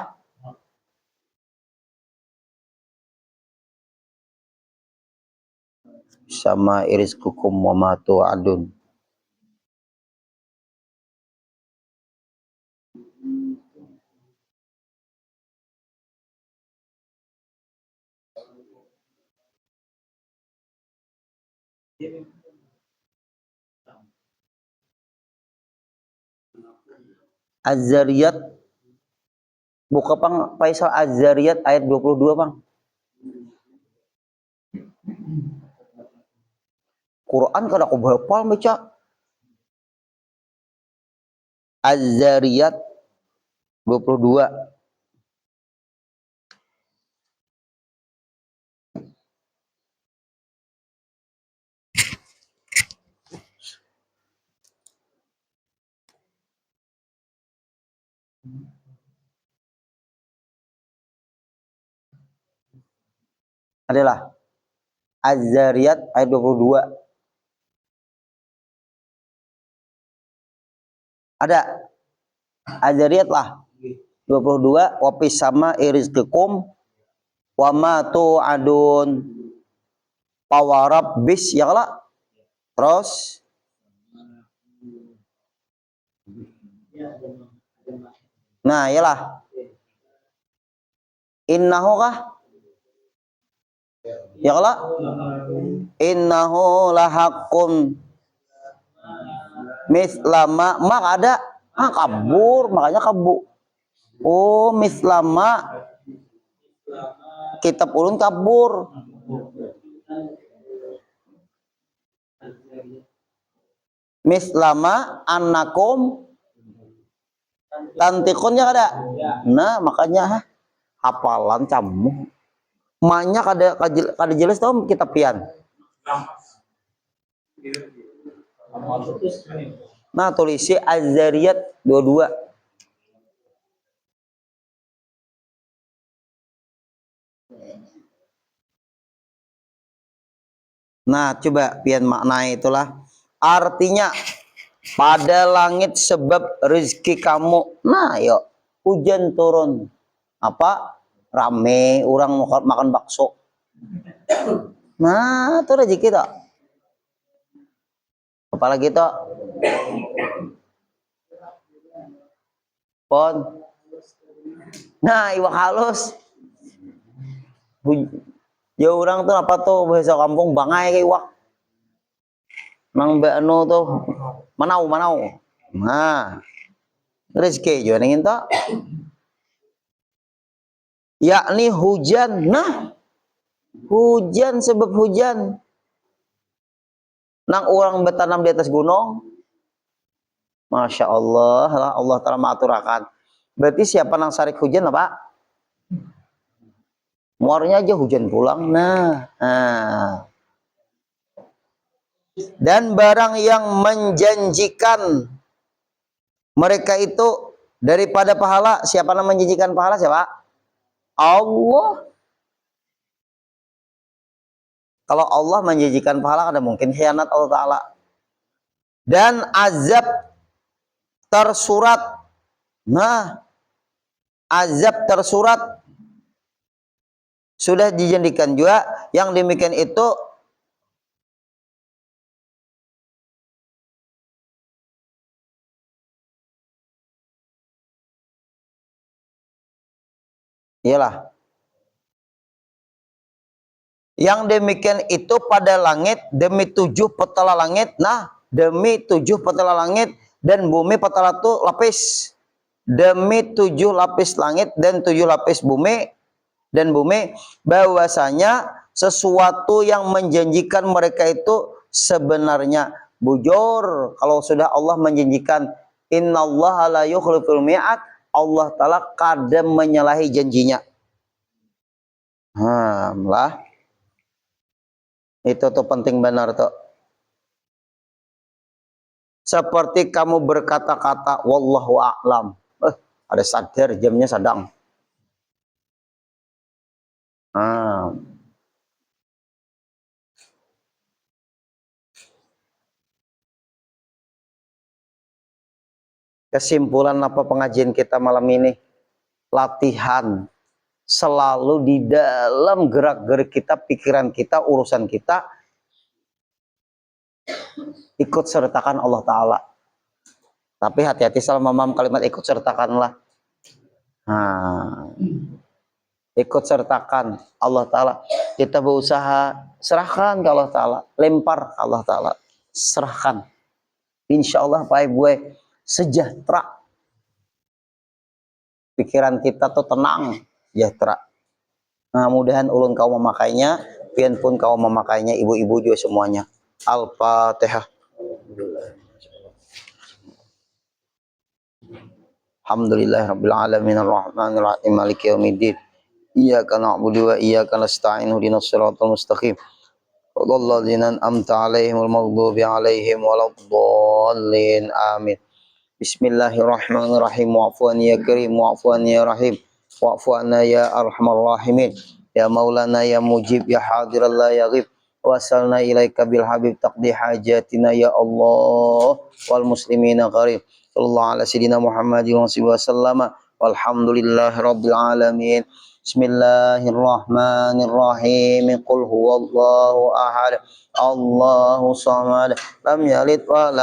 Speaker 1: sama rizqukum wa ma tu'adun. Az-Zariyat, buka Bang Faisal Az-Zariyat ayat 22 Bang. Quran kada aku hafal baca. Az-Zariyat 22. Adalah Az-Zariyat ayat 22. Ada Az-Zariyat lah 22, wapis sama irizqikum wa ma tu'adun. Pawarab bis ya lah. Terus nah iyalah innahu kah ya lah, innahu lahaqqun mislama mak ada kabur makanya kabur. Oh mislama kitab ulun kabur. Mislama annakum tantikunnya ada. Nah makanya hafalan kamu maknya kada jelas tau kitab pian. Nah tulisi Az-Zariyat 22. Nah coba pian makna itulah artinya pada langit sebab rezeki kamu. Nah yuk hujan turun apa rame orang makan bakso. Nah itu rezeki tak apalagi tak pon. Nah iwak halus ya orang tuh apa tuh bahasa kampung bangai kayak iwak mang anu tuh manau. Nah rezeki juga ingin tak yakni hujan. Nah hujan sebab hujan nang orang bertanam di atas gunung. Masya Allah lah Allah Ta'ala mengaturakan. Berarti siapa nang sarik hujan apa? Muarnya aja hujan pulang. Nah. Dan barang yang menjanjikan mereka itu daripada pahala. Siapa yang menjanjikan pahala siapa? Allah. Kalau Allah menjanjikan pahala ada mungkin khianat Allah Ta'ala. Dan azab tersurat. Nah azab tersurat sudah dijanjikan juga. Yang demikian itu iyalah yang demikian itu pada langit demi 7 petala langit. Nah demi 7 petala langit dan bumi petala itu lapis. Demi 7 lapis langit dan 7 lapis bumi dan bumi bahwasanya sesuatu yang menjanjikan mereka itu sebenarnya bujur. Kalau sudah Allah menjanjikan innallaha la yukhliful mi'ad, Allah Ta'ala kadang menyalahi janjinya. Lah itu tuh penting benar tuh. Seperti kamu berkata-kata wallahu a'lam. Ada sadar jamnya sedang. Kesimpulan apa pengajian kita malam ini? Latihan selalu di dalam gerak-gerik kita, pikiran kita, urusan kita ikut sertakan Allah Ta'ala. Tapi hati-hati salah memaham kalimat ikut sertakanlah. Nah, ikut sertakan Allah Ta'ala. Kita berusaha serahkan ke Allah Ta'ala, lempar ke Allah Ta'ala, serahkan. Insya Allah Pak Ibu sejahtera. Pikiran kita tuh tenang, sejahtera. Nah, mudahan ulun kau memakainya, pian pun kau memakainya, ibu-ibu juga semuanya. Al-Fatihah. Alhamdulillahirabbil alamin arrahmanir rahim maliki yaumiddin. Iyyaka na'budu wa iyyaka nasta'in ihdinas siratal mustaqim. Shiratal ladzina an'amta 'alaihimul maghdubi 'alaihim waladdallin. Amin. Bismillahirrahmanirrahim. Wa'fu ya karim, wa'fu ya rahim. Wa'fu anna ya arhamar rahimin. Ya maulana ya mujib ya hadiral la yaghib. Wasalna ilaika bil habib taqdi hajatina ya Allah wal muslimina qarib. Sallallahu ala sayyidina Muhammadin wa sallama walhamdulillahi rabbil alamin. Bismillahirrahmanirrahim. Qul huwallahu ahad. Allahu samad. Lam yalid wa